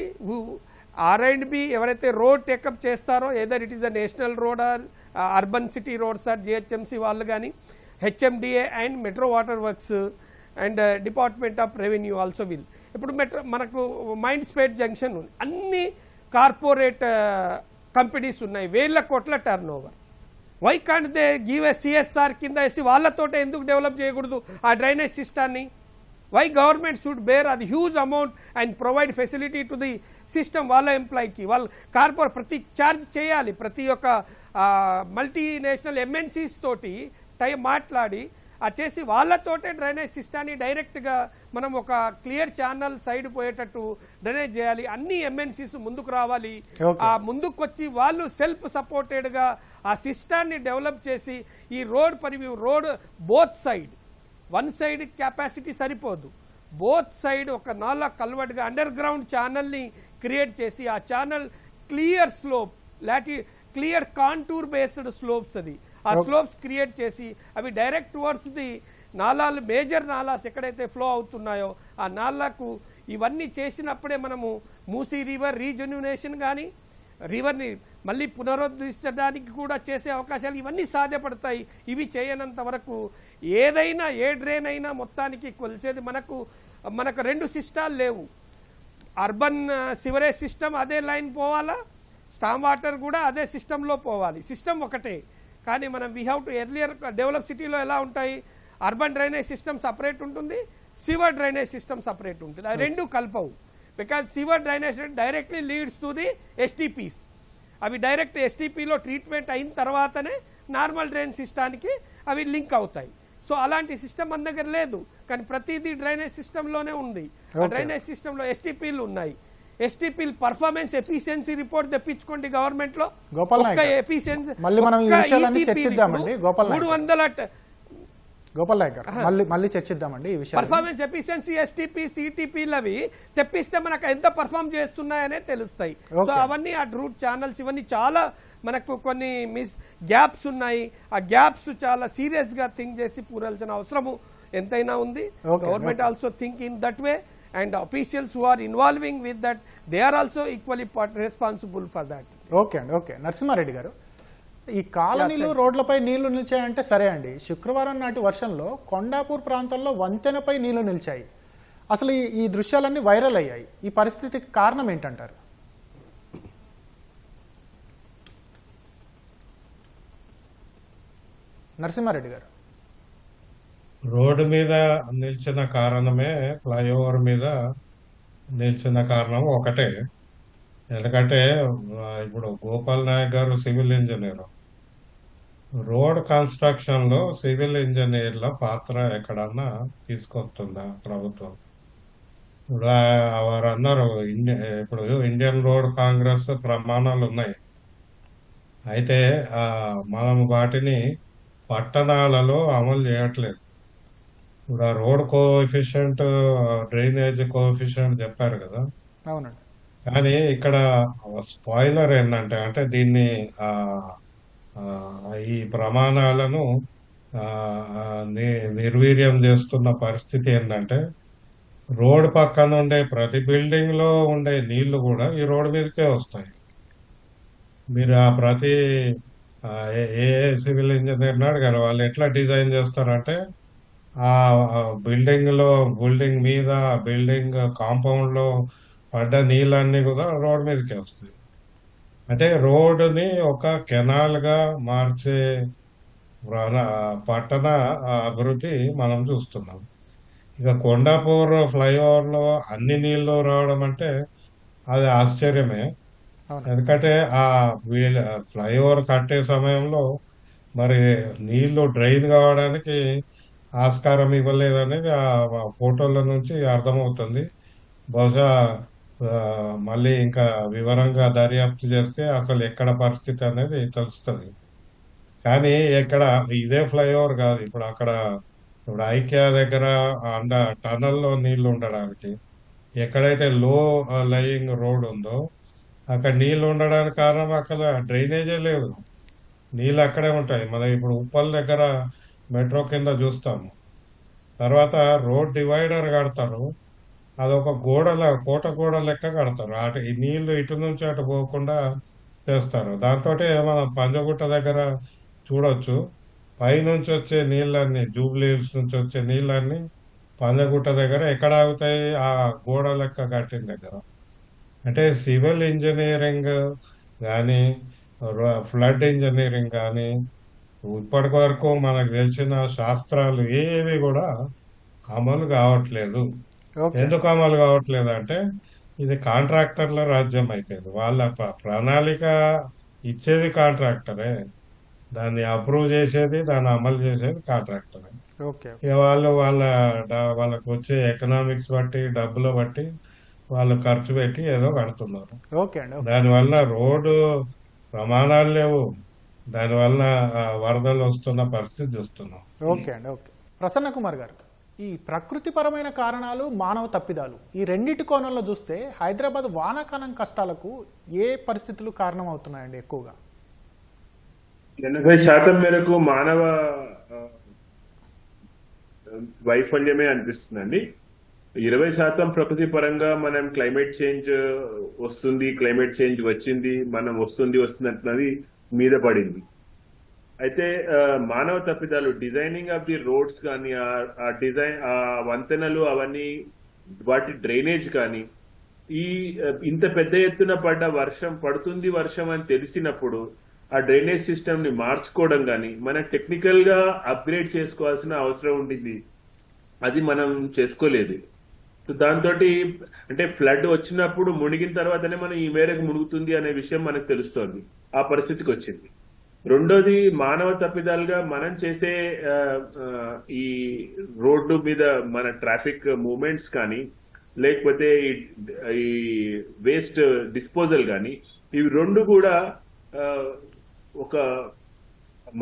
ఆర్&బి ఎవరైతే రోడ్ టేకప్ చేస్తారో, either it is a national road or urban city roads or GHMC వాళ్ళు కానీ, HMDA and metro water works and department of revenue also will. ఇప్పుడు మనకు mind స్పేట్ junction ఉంది, అన్ని corporate companies ఉన్నాయి, వేల కోట్ల turnover. Why can't they give a CSR కింద వేసి వాళ్ళతోటే ఎందుకు డెవలప్ చేయకూడదు ఆ డ్రైనేజ్ సిస్టాన్ని? వై గవర్నమెంట్ షుడ్ బేర్ అది huge amount and provide facility to the system. వాళ్ళ ఎంప్లాయీకి వాళ్ళు ప్రతి ఛార్జ్ చేయాలి. ప్రతి ఒక్క మల్టీనేషనల్ ఎంఎన్సీస్ తోటి మాట్లాడి చేసి వాళ్ళతోటే డ్రైనేజ్ సిస్టాన్ని డైరెక్ట్గా మనం ఒక క్లియర్ ఛానల్ సైడ్ పోయేటట్టు డ్రైనేజ్ చేయాలి. అన్ని ఎంఎన్సీస్ ముందుకు రావాలి. ఆ ముందుకు వచ్చి వాళ్ళు సెల్ఫ్ సపోర్టెడ్గా ఆ సిస్టాన్ని డెవలప్ చేసి ఈ road road both side, one side capacity సరిపోదు, బోత్ సైడ్ ఒక నాలా కల్వర్ట్గా అండర్ గ్రౌండ్ ఛానల్ని క్రియేట్ చేసి ఆ channel clear slope, clear contour based slopes, అది ఆ స్లోప్స్ క్రియేట్ చేసి అవి డైరెక్ట్ టువర్డ్స్ ది నాలాలు, మేజర్ నాలాస్ ఎక్కడైతే ఫ్లో అవుతున్నాయో ఆ నాలాకు ఇవన్నీ చేసినప్పుడే మనము మూసీ రివర్ రీజన్యునేషన్ కానీ రివర్ని మళ్ళీ పునరుద్ధరించడానికి కూడా చేసే అవకాశాలు ఇవన్నీ సాధ్యపడతాయి. ఇవి చేయనంత వరకు ఏదైనా ఏ డ్రైన్ అయినా మొత్తానికి కొలిచేది మనకు రెండు సిస్టాలు లేవు. అర్బన్ సివరేజ్ సిస్టమ్ అదే లైన్ పోవాలా, స్టామ్ వాటర్ కూడా అదే సిస్టంలో పోవాలి. సిస్టమ్ ఒకటే, కానీ మనం we have to earlier develop సిటీలో ఎలా ఉంటాయి, అర్బన్ డ్రైనేజ్ సిస్టమ్ సపరేట్ ఉంటుంది, సివర్ డ్రైనేజ్ సిస్టమ్ సపరేట్ ఉంటుంది. అది రెండు కల్పవు. Because sewer drainage directly leads to the STPs. అవి డైరెక్ట్ ఎస్టీపీలో ట్రీట్మెంట్ అయిన తర్వాతనే నార్మల్ డ్రైన్ సిస్టానికి అవి లింక్ అవుతాయి. సో అలాంటి సిస్టమ్ మన దగ్గర లేదు, కానీ ప్రతిదీ డ్రైనేజ్ సిస్టంలోనే ఉంది. ఆ డ్రైనేజ్ సిస్టంలో ఎస్టీపీలు ఉన్నాయి. ఎస్టీపీలు పర్ఫార్మెన్స్ ఎఫిషియన్సీ రిపోర్ట్ తెప్పించుకోండి గవర్నమెంట్ లో. ఎఫిషియన్సీ 300 గోపాల్ నాయక్ గారు మళ్ళీ చర్చిద్దామండి ఈ విషయం. పర్ఫార్మెన్స్ ఎఫిషియన్సీ ఎస్టీపీ సిటీపీలు అవి తెప్పిస్తే మనకు ఎంత పర్ఫార్మ్ చేస్తున్నాయనే తెలుస్తాయి. సో అవన్నీ ఆ రూట్ ఛానల్స్ ఇవన్నీ చాలా మనకు కొన్ని గ్యాప్స్ ఉన్నాయి. ఆ గ్యాప్స్ చాలా సీరియస్ గా థింక్ చేసి పూరాల్సిన అవసరము ఎంతైనా ఉంది. Government also think in that way, and officials who are involving with that, they are also equally responsible for that. Okay Narasimha Reddy garu, ఈ కాలనీలు రోడ్లపై నీళ్లు నిలిచాయంటే సరే అండి, శుక్రవారం నాటి వర్షంలో కొండాపూర్ ప్రాంతంలో వంతెనపై నీళ్లు నిలిచాయి. అసలు ఈ దృశ్యాలన్నీ వైరల్ అయ్యాయి. ఈ పరిస్థితికి కారణం ఏంటంటారు? నరసింహారెడ్డి గారు, రోడ్డు మీద నిలిచిన కారణమే, ఫ్లైఓవర్ మీద నిలిచిన కారణం ఒకటే. ఎందుకంటే ఇప్పుడు గోపాల్ నాయక్ గారు సివిల్ ఇంజనీర్. రోడ్ కన్స్ట్రక్షన్ లో సివిల్ ఇంజనీర్ల పాత్ర ఎక్కడన్నా తీసుకొస్తుందా ప్రభుత్వం? ఇప్పుడు వారందరూ ఇప్పుడు ఇండియన్ రోడ్ కాంగ్రెస్ ప్రమాణాలు ఉన్నాయి. అయితే మనం వాటిని పట్టణాలలో అమలు చేయట్లేదు. ఇప్పుడు ఆ రోడ్ కోఎఫిషియంట్, డ్రైనేజ్ కోఎఫిషియంట్ చెప్పారు కదా, అవునండి. కానీ ఇక్కడ స్పాయిలర్ ఏంటంటే, అంటే దీన్ని ఈ ప్రమాణాలను నిర్వీర్యం చేస్తున్న పరిస్థితి ఏంటంటే, రోడ్ పక్కన ఉండే ప్రతి బిల్డింగ్ లో ఉండే నీళ్లు కూడా ఈ రోడ్ మీదకే వస్తాయి. మీరు ఆ ప్రతి ఏ సివిల్ ఇంజనీర్ని అడిగారు, వాళ్ళు ఎట్లా డిజైన్ చేస్తారంటే, ఆ బిల్డింగ్ మీద, బిల్డింగ్ కాంపౌండ్ లో పడ్డ నీళ్ళన్నీ కూడా రోడ్ మీదకి వస్తాయి. అంటే రోడ్డుని ఒక కెనాల్ గా మార్చే పట్టణ అభివృద్ధి మనం చూస్తున్నాం. ఇక కొండాపూర్ ఫ్లైఓవర్ లో అన్ని నీళ్లు రావడం అంటే అది ఆశ్చర్యమే. అవును. ఎందుకంటే ఆ ఫ్లైఓవర్ కట్టే సమయంలో మరి నీళ్లు డ్రైన్ కావడానికి ఆస్కారం ఇవ్వలేదనేది ఆ ఫోటోల నుంచి అర్థమవుతుంది. బహుశా మళ్ళీ ఇంకా వివరంగా దర్యాప్తు చేస్తే అసలు ఎక్కడ పరిస్థితి అనేది తెలుస్తుంది. కానీ ఇక్కడ ఇదే ఫ్లైఓవర్ కాదు, ఇప్పుడు అక్కడ ఇప్పుడు ఐక్య దగ్గర టనల్లో నీళ్లు ఉండడానికి ఎక్కడైతే లో లయింగ్ రోడ్ ఉందో అక్కడ నీళ్లు ఉండడానికి కారణం అక్కడ డ్రైనేజే లేదు, నీళ్ళు అక్కడే ఉంటాయి. మనం ఇప్పుడు ఉప్పల్ దగ్గర మెట్రో కింద చూస్తాము. తర్వాత రోడ్ డివైడర్ కడతారు, అదొక కోట గోడ లెక్క కడతారు. ఈ నీళ్లు ఇటు నుంచి అటు పోకుండా చేస్తారు. దాంతో మనం పంజగుట్ట దగ్గర చూడొచ్చు, పైనుంచి వచ్చే నీళ్ళన్నీ జూబ్లీ హిల్స్ నుంచి వచ్చే నీళ్ళన్నీ పంజగుట్ట దగ్గర ఎక్కడ ఆగుతాయి? ఆ గోడ లెక్క కట్టిన దగ్గర. అంటే సివిల్ ఇంజనీరింగ్ కానీ ఫ్లడ్ ఇంజనీరింగ్ కానీ ఇప్పటి వరకు మనకు తెలిసిన శాస్త్రాలు ఏవి కూడా అమలు కావట్లేదు. ఓకే. ఎందుకు అమలు కావట్లేదు అంటే ఇది కాంట్రాక్టర్ల రాజ్యం అయిపోయింది. వాళ్ళ ప్రణాళిక ఇచ్చేది కాంట్రాక్టరే, దాన్ని అప్రూవ్ చేసేది, దాన్ని అమలు చేసేది కాంట్రాక్టరే. ఓకే. ఇక వాళ్ళకు వచ్చే ఎకనామిక్స్ బట్టి డబ్బులు బట్టి వాళ్ళు ఖర్చు పెట్టి ఏదో కడుతున్నారు. ఓకే అండి. ఓకే. దానివల్ల రోడ్డు ప్రమాణాలు లేవు, దానివల్ల వరదలు వస్తున్న పరిస్థితి చూస్తున్నాం. ఓకే అండి. ఓకే. ప్రసన్న కుమార్ గారు, ఈ ప్రకృతిపరమైన కారణాలు, మానవ తప్పిదాలు, ఈ రెండింటి కోణంలో చూస్తే హైదరాబాద్ వానాకాలం కష్టాలకు ఏ పరిస్థితులు కారణం అవుతున్నాయండి ఎక్కువగా? 80% మేరకు మానవ వైఫల్యమే అనిపిస్తుందండి. 20% ప్రకృతి పరంగా మనం క్లైమేట్ చేంజ్ వస్తుంది, క్లైమేట్ చేంజ్ వచ్చింది, మనం వస్తుంది అంటున్నది మీద పడింది. అయితే మానవ తప్పిదాలు, డిజైనింగ్ ఆఫ్ ది రోడ్స్ కానీ, ఆ డిజైన్, ఆ వంతెనలు అవన్నీ, వాటి డ్రైనేజ్ కానీ, ఇంత పెద్ద ఎత్తున పడుతుంది వర్షం అని తెలిసినప్పుడు ఆ డ్రైనేజ్ సిస్టమ్ ని మార్చుకోవడం కానీ మనం టెక్నికల్ గా అప్గ్రేడ్ చేసుకోవాల్సిన అవసరం ఉండింది. అది మనం చేసుకోలేదు. దాంతో అంటే ఫ్లడ్ వచ్చినప్పుడు మునిగిన తర్వాతనే మనం ఈ మేరకు మునుగుతుంది అనే విషయం మనకు తెలుస్తోంది. ఆ పరిస్థితికి వచ్చింది. రెండోది, మానవ తప్పిదాలుగా మనం చేసే ఈ రోడ్డు మీద మన ట్రాఫిక్ మూవ్మెంట్స్ కానీ, లేకపోతే ఈ వేస్ట్ డిస్పోజల్ కానీ, ఇవి రెండు కూడా ఒక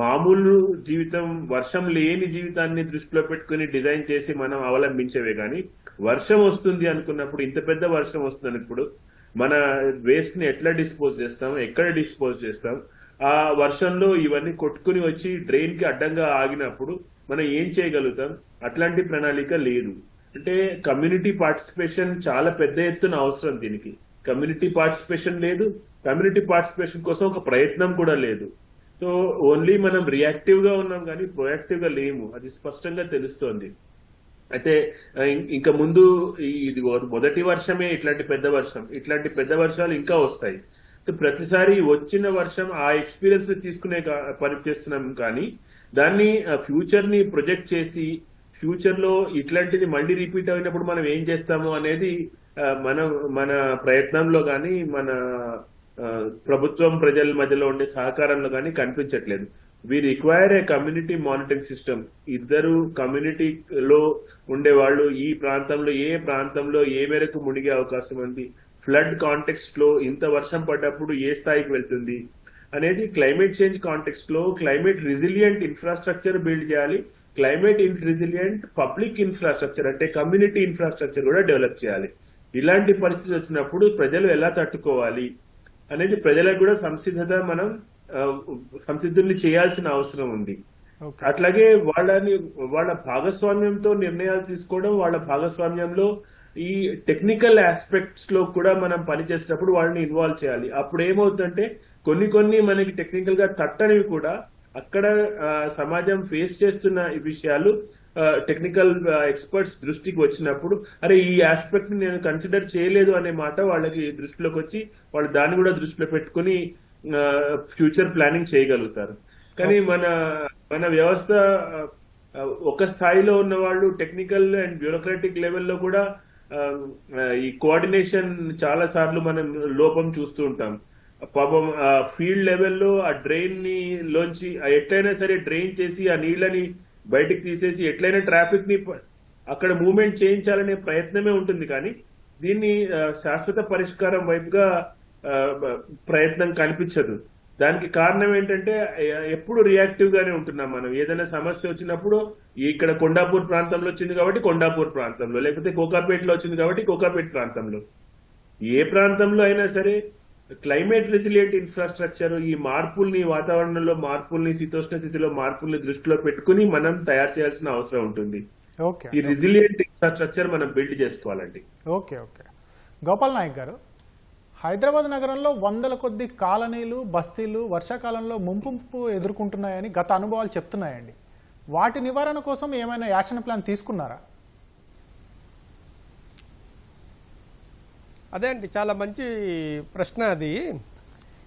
మామూలు జీవితం, వర్షం లేని జీవితాన్ని దృష్టిలో పెట్టుకుని డిజైన్ చేసి మనం అవలంబించేవే. కానీ వర్షం వస్తుంది అనుకున్నప్పుడు, ఇంత పెద్ద వర్షం వస్తుంది అన్నప్పుడు మన వేస్ట్ ని ఎట్లా డిస్పోజ్ చేస్తాం, ఎక్కడ డిస్పోజ్ చేస్తాం, ఆ వర్షంలో ఇవన్నీ కొట్టుకుని వచ్చి డ్రైన్ కి అడ్డంగా ఆగినప్పుడు మనం ఏం చేయగలుగుతాం? అట్లాంటి ప్రణాళిక లేదు. అంటే కమ్యూనిటీ పార్టిసిపేషన్ చాలా పెద్ద ఎత్తున అవసరం. దీనికి కమ్యూనిటీ పార్టిసిపేషన్ లేదు, కమ్యూనిటీ పార్టిసిపేషన్ కోసం ఒక ప్రయత్నం కూడా లేదు. సో ఓన్లీ మనం రియాక్టివ్ గా ఉన్నాం కానీ ప్రొయాక్టివ్ గా లేము, అది స్పష్టంగా తెలుస్తోంది. అయితే ఇంకా ముందు ఇది మొదటి వర్షమే ఇట్లాంటి పెద్ద వర్షాలు ఇంకా వస్తాయి. ప్రతిసారి వచ్చిన వర్షం ఆ ఎక్స్పీరియన్స్ ని తీసుకునే పని చేస్తున్నాం. కానీ దాన్ని ఫ్యూచర్ ని ప్రొజెక్ట్ చేసి ఫ్యూచర్ లో ఇట్లాంటిది మళ్ళీ రిపీట్ అయినప్పుడు మనం ఏం చేస్తాము అనేది మన ప్రయత్నంలో కానీ, మన ప్రభుత్వం ప్రజల మధ్యలో ఉండే సహకారంలో కానీ కనిపించట్లేదు. We require a community monitoring system. ఇద్దరు కమ్యూనిటీలో ఉండేవాళ్ళు ఈ ప్రాంతంలో ఏ మేరకు మునిగే అవకాశం ఉంది, ఫ్లడ్ కాంటెక్స్ట్ లో ఇంత వర్షం పడ్డప్పుడు ఏ స్థాయికి వెళ్తుంది అనేది, క్లైమేట్ చేంజ్ కాంటెక్స్ట్ లో క్లైమేట్ రెసిలియంట్ ఇన్ఫ్రాస్ట్రక్చర్ బిల్డ్ చేయాలి, క్లైమేట్ రెసిలియంట్ పబ్లిక్ ఇన్ఫ్రాస్ట్రక్చర్ అంటే కమ్యూనిటీ ఇన్ఫ్రాస్ట్రక్చర్ కూడా డెవలప్ చేయాలి. ఇలాంటి పరిస్థితి వచ్చినప్పుడు ప్రజలు ఎలా తట్టుకోవాలి అనేది ప్రజలకు కూడా సంసిద్ధుల్ని చేయాల్సిన అవసరం ఉంది. అట్లాగే వాళ్ళ భాగస్వామ్యంతో నిర్ణయాలు తీసుకోవడం, వాళ్ళ భాగస్వామ్యంలో ఈ టెక్నికల్ ఆస్పెక్ట్స్ లో కూడా మనం పనిచేసేటప్పుడు వాళ్ళని ఇన్వాల్వ్ చేయాలి. అప్పుడు ఏమవుతుందంటే కొన్ని మనకి టెక్నికల్ గా తట్టనివి కూడా అక్కడ సమాజం ఫేస్ చేస్తున్న ఈ విషయాలు టెక్నికల్ ఎక్స్పర్ట్స్ దృష్టికి వచ్చినప్పుడు అరే ఈ ఆస్పెక్ట్ ని నేను కన్సిడర్ చేయలేదు అనే మాట వాళ్ళకి దృష్టిలోకి వచ్చి వాళ్ళు దాన్ని కూడా దృష్టిలో పెట్టుకుని ఫ్యూచర్ ప్లానింగ్ చేయగలుగుతారు. కానీ మన వ్యవస్థ ఒక స్థాయిలో ఉన్న వాళ్ళు టెక్నికల్ అండ్ బ్యూరోక్రాటిక్ లెవెల్లో కూడా ఈ కోఆర్డినేషన్ చాలా సార్లు మనం లోపం చూస్తూ ఉంటాం. పాపం ఫీల్డ్ లెవెల్లో ఆ డ్రైన్ ని లోంచి ఎట్లయినా సరే డ్రైన్ చేసి ఆ నీళ్ళని బయటికి తీసేసి ఎట్లయినా ట్రాఫిక్ ని అక్కడ మూవ్మెంట్ చేయించాలనే ప్రయత్నమే ఉంటుంది. కానీ దీన్ని శాశ్వత పరిష్కారం వైపుగా ప్రయత్నం కనిపించదు. దానికి కారణం ఏంటంటే ఎప్పుడు రియాక్టివ్ గానే ఉంటున్నాం మనం. ఏదైనా సమస్య వచ్చినప్పుడు ఇక్కడ కొండాపూర్ ప్రాంతంలో వచ్చింది కాబట్టి కొండాపూర్ ప్రాంతంలో, లేకపోతే కోకాపేటలో వచ్చింది కాబట్టి కోకాపేట ప్రాంతంలో, ఏ ప్రాంతంలో అయినా సరే క్లైమేట్ రెసిలియంట్ ఇన్ఫ్రాస్ట్రక్చర్ ఈ మార్పుల్ని, వాతావరణంలో మార్పుల్ని, శీతోష్ణ స్థితిలో మార్పుల్ని దృష్టిలో పెట్టుకుని మనం తయారు చేయాల్సిన అవసరం ఉంటుంది. ఈ రెసిలియంట్ ఇన్ఫ్రాస్ట్రక్చర్ మనం బిల్డ్ చేసుకోవాలండి. ఓకే. గోపాల్ నాయక్ గారు, హైదరాబాద్ నగరంలో వందల కొద్ది కాలనీలు, బస్తీలు వర్షాకాలంలో ముంపు ఎదుర్కొంటున్నాయని గత అనుభవాలు చెప్తున్నాయండి. వాటి నివారణ కోసం ఏమైనా యాక్షన్ ప్లాన్ తీసుకున్నారా? అదే అండి, చాలా మంచి ప్రశ్న అది.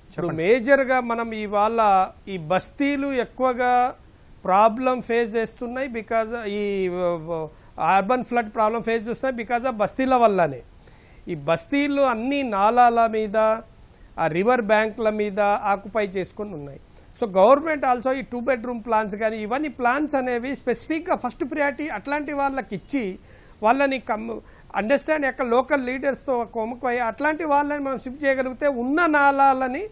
ఇప్పుడు మేజర్గా మనం ఇవాళ ఈ బస్తీలు ఎక్కువగా ప్రాబ్లం ఫేస్ చేస్తున్నాయి. బికాజ్ ఈ అర్బన్ ఫ్లడ్ ప్రాబ్లం ఫేస్ చేస్తున్నాయి బికాజ్ ఆఫ్ బస్తీల వల్లనే. ఈ బస్తీలు అన్ని నాలాల మీద, ఆ రివర్ బ్యాంక్ల మీద ఆక్యుపై చేసుకొని ఉన్నాయి. సో గవర్నమెంట్ ఆల్సో ఈ 2 bedroom ప్లాన్స్ కానీ ఇవన్నీ ప్లాన్స్ అనేవి స్పెసిఫిక్గా ఫస్ట్ ప్రియారిటీ అట్లాంటి వాళ్ళకి ఇచ్చి వాళ్ళని అండర్స్టాండ్ యొక్క లోకల్ లీడర్స్తో కొమ్ముకోయి అట్లాంటి వాళ్ళని మనం షిఫ్ట్ చేయగలిగితే ఉన్న నాలాలని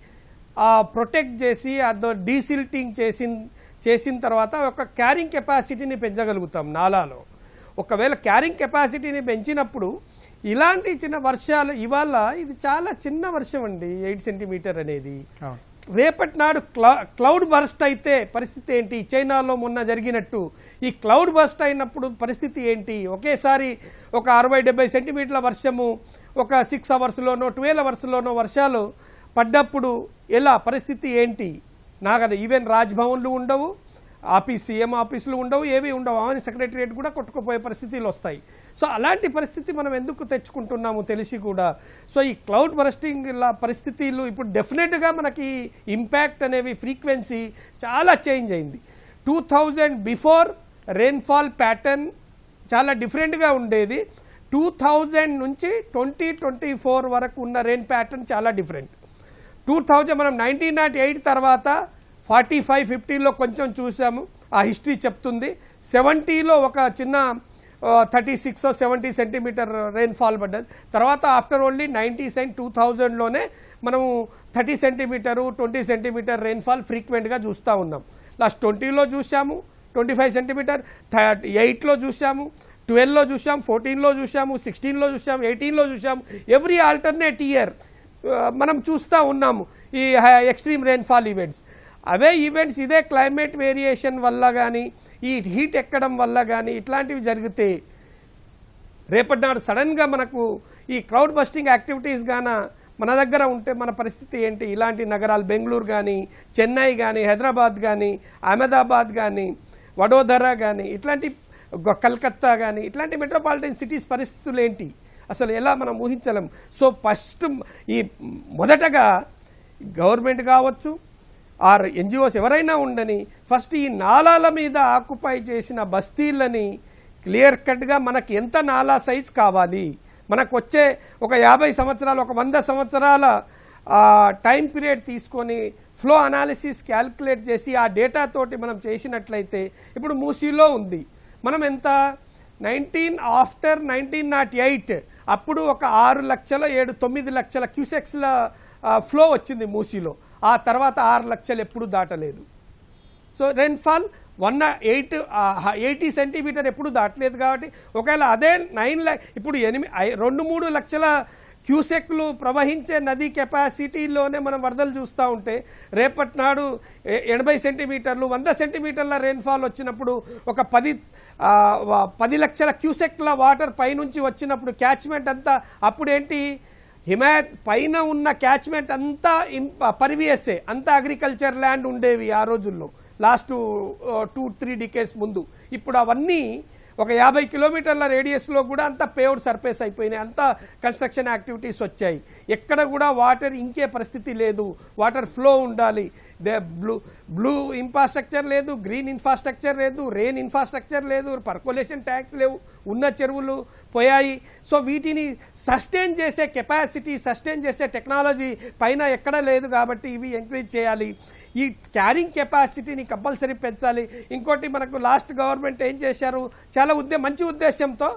ప్రొటెక్ట్ చేసి అది డీసిల్టింగ్ చేసిన తర్వాత ఒక క్యారింగ్ కెపాసిటీని పెంచగలుగుతాం నాలాలో. ఒకవేళ క్యారింగ్ కెపాసిటీని పెంచినప్పుడు ఇలాంటి చిన్న వర్షాలు, ఇవాళ ఇది చాలా చిన్న వర్షం అండి 8 centimeter అనేది, రేపటి నాడు క్లౌడ్ బర్స్ట్ అయితే పరిస్థితి ఏంటి? చైనాలో మొన్న జరిగినట్టు ఈ క్లౌడ్ బర్స్ట్ అయినప్పుడు పరిస్థితి ఏంటి? ఒకేసారి ఒక 60-70 centimeter వర్షము ఒక 6 hours-లోనో 12 hours-లోనో వర్షాలు పడ్డప్పుడు ఎలా పరిస్థితి ఏంటి? నాగన ఈవెన్ రాజ్భవన్లు ఉండవు, సీఎం ఆఫీసులు ఉండవు, ఏవి ఉండవు, అవన్నీ సెక్రటరియట్ కూడా కొట్టుకుపోయే పరిస్థితులు వస్తాయి. సో అలాంటి పరిస్థితి మనం ఎందుకు తెచ్చుకుంటున్నాము తెలిసి కూడా. సో ఈ క్లౌడ్ బర్స్టింగ్ ఇలా పరిస్థితులు ఇప్పుడు డెఫినెట్గా మనకి ఇంపాక్ట్ అనేవి ఫ్రీక్వెన్సీ చాలా చేంజ్ అయింది. 2000 బిఫోర్ రెయిన్ఫాల్ ప్యాటర్న్ చాలా డిఫరెంట్గా ఉండేది. 2000 నుంచి 2024 వరకు ఉన్న రెయిన్ ప్యాటర్న్ చాలా డిఫరెంట్. 2000 మనం 1908 తర్వాత 45-50లో కొంచెం చూసాము, ఆ హిస్టరీ చెప్తుంది. 70లో ఒక చిన్న 36 or 70 centimeter రెయిన్ఫాల్ పడ్డది. తర్వాత ఆఫ్టర్ ఓన్లీ 90s and 2000లోనే మనము 30 centimeter 20 centimeter రెయిన్ఫాల్ ఫ్రీక్వెంట్గా చూస్తూ ఉన్నాం. లాస్ట్ 20లో చూసాము, 25 centimeter, 8లో చూసాము, 12లో చూసాము, 14లో చూసాము, 16లో చూసాము, 18లో చూసాము. ఎవ్రీ ఆల్టర్నేట్ ఇయర్ మనం చూస్తూ ఉన్నాము ఈ ఎక్స్ట్రీమ్ రెయిన్ఫాల్ ఈవెంట్స్. అవే ఈవెంట్స్ ఇదే క్లైమేట్ వేరియేషన్ వల్ల కానీ, ఈ హీట్ ఎక్కడం వల్ల కానీ ఇట్లాంటివి జరిగితే రేపటి నాడు సడన్గా మనకు ఈ క్రౌడ్ బస్టింగ్ యాక్టివిటీస్ గాన మన దగ్గర ఉంటే మన పరిస్థితి ఏంటి? ఇలాంటి నగరాలు బెంగళూరు కానీ, చెన్నై కానీ, హైదరాబాద్ కానీ, అహ్మదాబాద్ కానీ, వడోదర కానీ, ఇట్లాంటి కలకత్తా కానీ ఇట్లాంటి మెట్రోపాలిటన్ సిటీస్ పరిస్థితులు ఏంటి అసలు ఎలా మనం ఊహించలేం. సో ఫస్ట్ ఈ మొదటగా గవర్నమెంట్ కావచ్చు ఆర్ ఎన్జిఓస్ ఎవరైనా ఉండని ఫస్ట్ ఈ నాలాల మీద ఆక్యుపై చేసిన బస్తీలని క్లియర్ కట్గా మనకి ఎంత నాలా సైజ్ కావాలి, మనకు వచ్చే ఒక 50 సంవత్సరాలు ఒక 100 సంవత్సరాల టైం పీరియడ్ తీసుకొని ఫ్లో అనాలిసిస్ క్యాల్కులేట్ చేసి ఆ డేటా తోటి మనం చేసినట్లయితే ఇప్పుడు మూసీలో ఉంది మనం ఎంత 1908 అప్పుడు ఒక 6 లక్షల 7-9 లక్షల క్యూసెక్స్ల ఫ్లో వచ్చింది మూసీలో. ఆ తర్వాత 6 లక్షలు ఎప్పుడు దాటలేదు. సో రెయిన్ఫాల్ 80 సెంటీమీటర్ ఎప్పుడు దాటలేదు. కాబట్టి ఒకవేళ అదే 9 ఇప్పుడు 2-3 లక్షల క్యూసెక్లు ప్రవహించే నది కెపాసిటీలోనే మనం వరదలు చూస్తూ ఉంటే రేపటి నాడు 80 సెంటీమీటర్లు 100 సెంటీమీటర్ల రెయిన్ఫాల్ వచ్చినప్పుడు ఒక 10 లక్షల క్యూసెక్ల వాటర్ పైనుంచి వచ్చినప్పుడు క్యాచ్మెంట్ అంతా అప్పుడేంటి హిమాయత్ పైన ఉన్న క్యాచ్మెంట్ అంతా పరివియస్సే, అంతా అగ్రికల్చర్ ల్యాండ్ ఉండేవి ఆ రోజుల్లో, లాస్ట్ 2-3 డికేస్ ముందు. ఇప్పుడు అవన్నీ ఒక 50 కిలోమీటర్ల రేడియస్లో కూడా అంతా పేవ్డ్ సర్ఫేస్ అయిపోయినాయి, అంతా కన్స్ట్రక్షన్ యాక్టివిటీస్ వచ్చాయి. ఎక్కడ కూడా వాటర్ ఇంకే పరిస్థితి లేదు, వాటర్ ఫ్లో ఉండాలి. బ్లూ ఇన్ఫ్రాస్ట్రక్చర్ లేదు, గ్రీన్ ఇన్ఫ్రాస్ట్రక్చర్ లేదు, రెయిన్ ఇన్ఫ్రాస్ట్రక్చర్ లేదు, పర్కులేషన్ ట్యాంక్స్ లేవు, ఉన్న చెరువులు పోయాయి. సో వీటిని సస్టైన్ చేసే కెపాసిటీ, సస్టైన్ చేసే టెక్నాలజీ పైన ఎక్కడ లేదు. కాబట్టి ఇవి ఎంకరేజ్ చేయాలి. ఈ క్యారింగ్ కెపాసిటీని కంపల్సరీ పెంచాలి. ఇంకోటి మనకు లాస్ట్ గవర్నమెంట్ ఏం చేశారు, చాలా మంచి ఉద్దేశంతో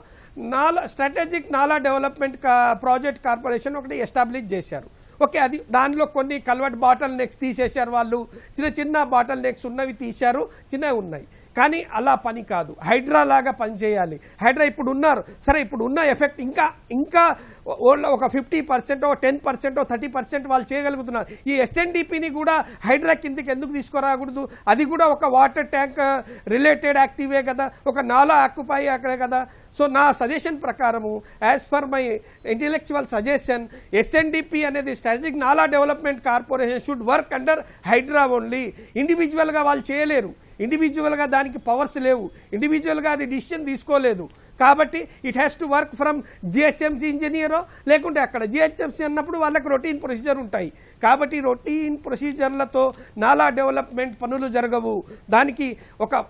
strategic nala development project corporation ఒకటి ఎస్టాబ్లిష్ చేశారు. ఓకే, అది దానిలో కొన్ని కల్వర్ట్ బాటల్ నెక్స్ తీసేశారు వాళ్ళు, చిన్న బాటల్ నెక్స్ ఉన్నవి తీశారు, చిన్నవి ఉన్నాయి. కానీ అలా పని కాదు, హైడ్రా లాగా పనిచేయాలి. హైడ్రా ఇప్పుడు ఉన్నారు సరే, ఇప్పుడు ఉన్న ఎఫెక్ట్ ఇంకా ఒక 50%, 10%, 30% వాళ్ళు చేయగలుగుతున్నారు. ఈ ఎస్ఎన్డిపిని కూడా హైడ్రా కిందకి ఎందుకు తీసుకురాకూడదు? అది కూడా ఒక వాటర్ ట్యాంక్ రిలేటెడ్ యాక్టివే కదా, ఒక నాలా ఆక్యుపై అక్కడే కదా. సో నా సజెషన్ ప్రకారము, as per my intellectual suggestion, SNDP అనేది strategic nala development corporation should work under HYDRAA only. ఇండివిజువల్గా వాళ్ళు చేయలేరు, ఇండివిజువల్గా దానికి పవర్స్ లేవు, ఇండివిజువల్గా అది డిసిషన్ తీసుకోలేదు. కాబట్టి it has to work from GHMC ఇంజనీరో, లేకుంటే అక్కడ జిహెచ్ఎంసీ అన్నప్పుడు వాళ్ళకి రొటీన్ ప్రొసీజర్ ఉంటాయి. కాబట్టి రొటీన్ ప్రొసీజర్లతో నాలా డెవలప్మెంట్ పనులు జరగవు. దానికి ఒక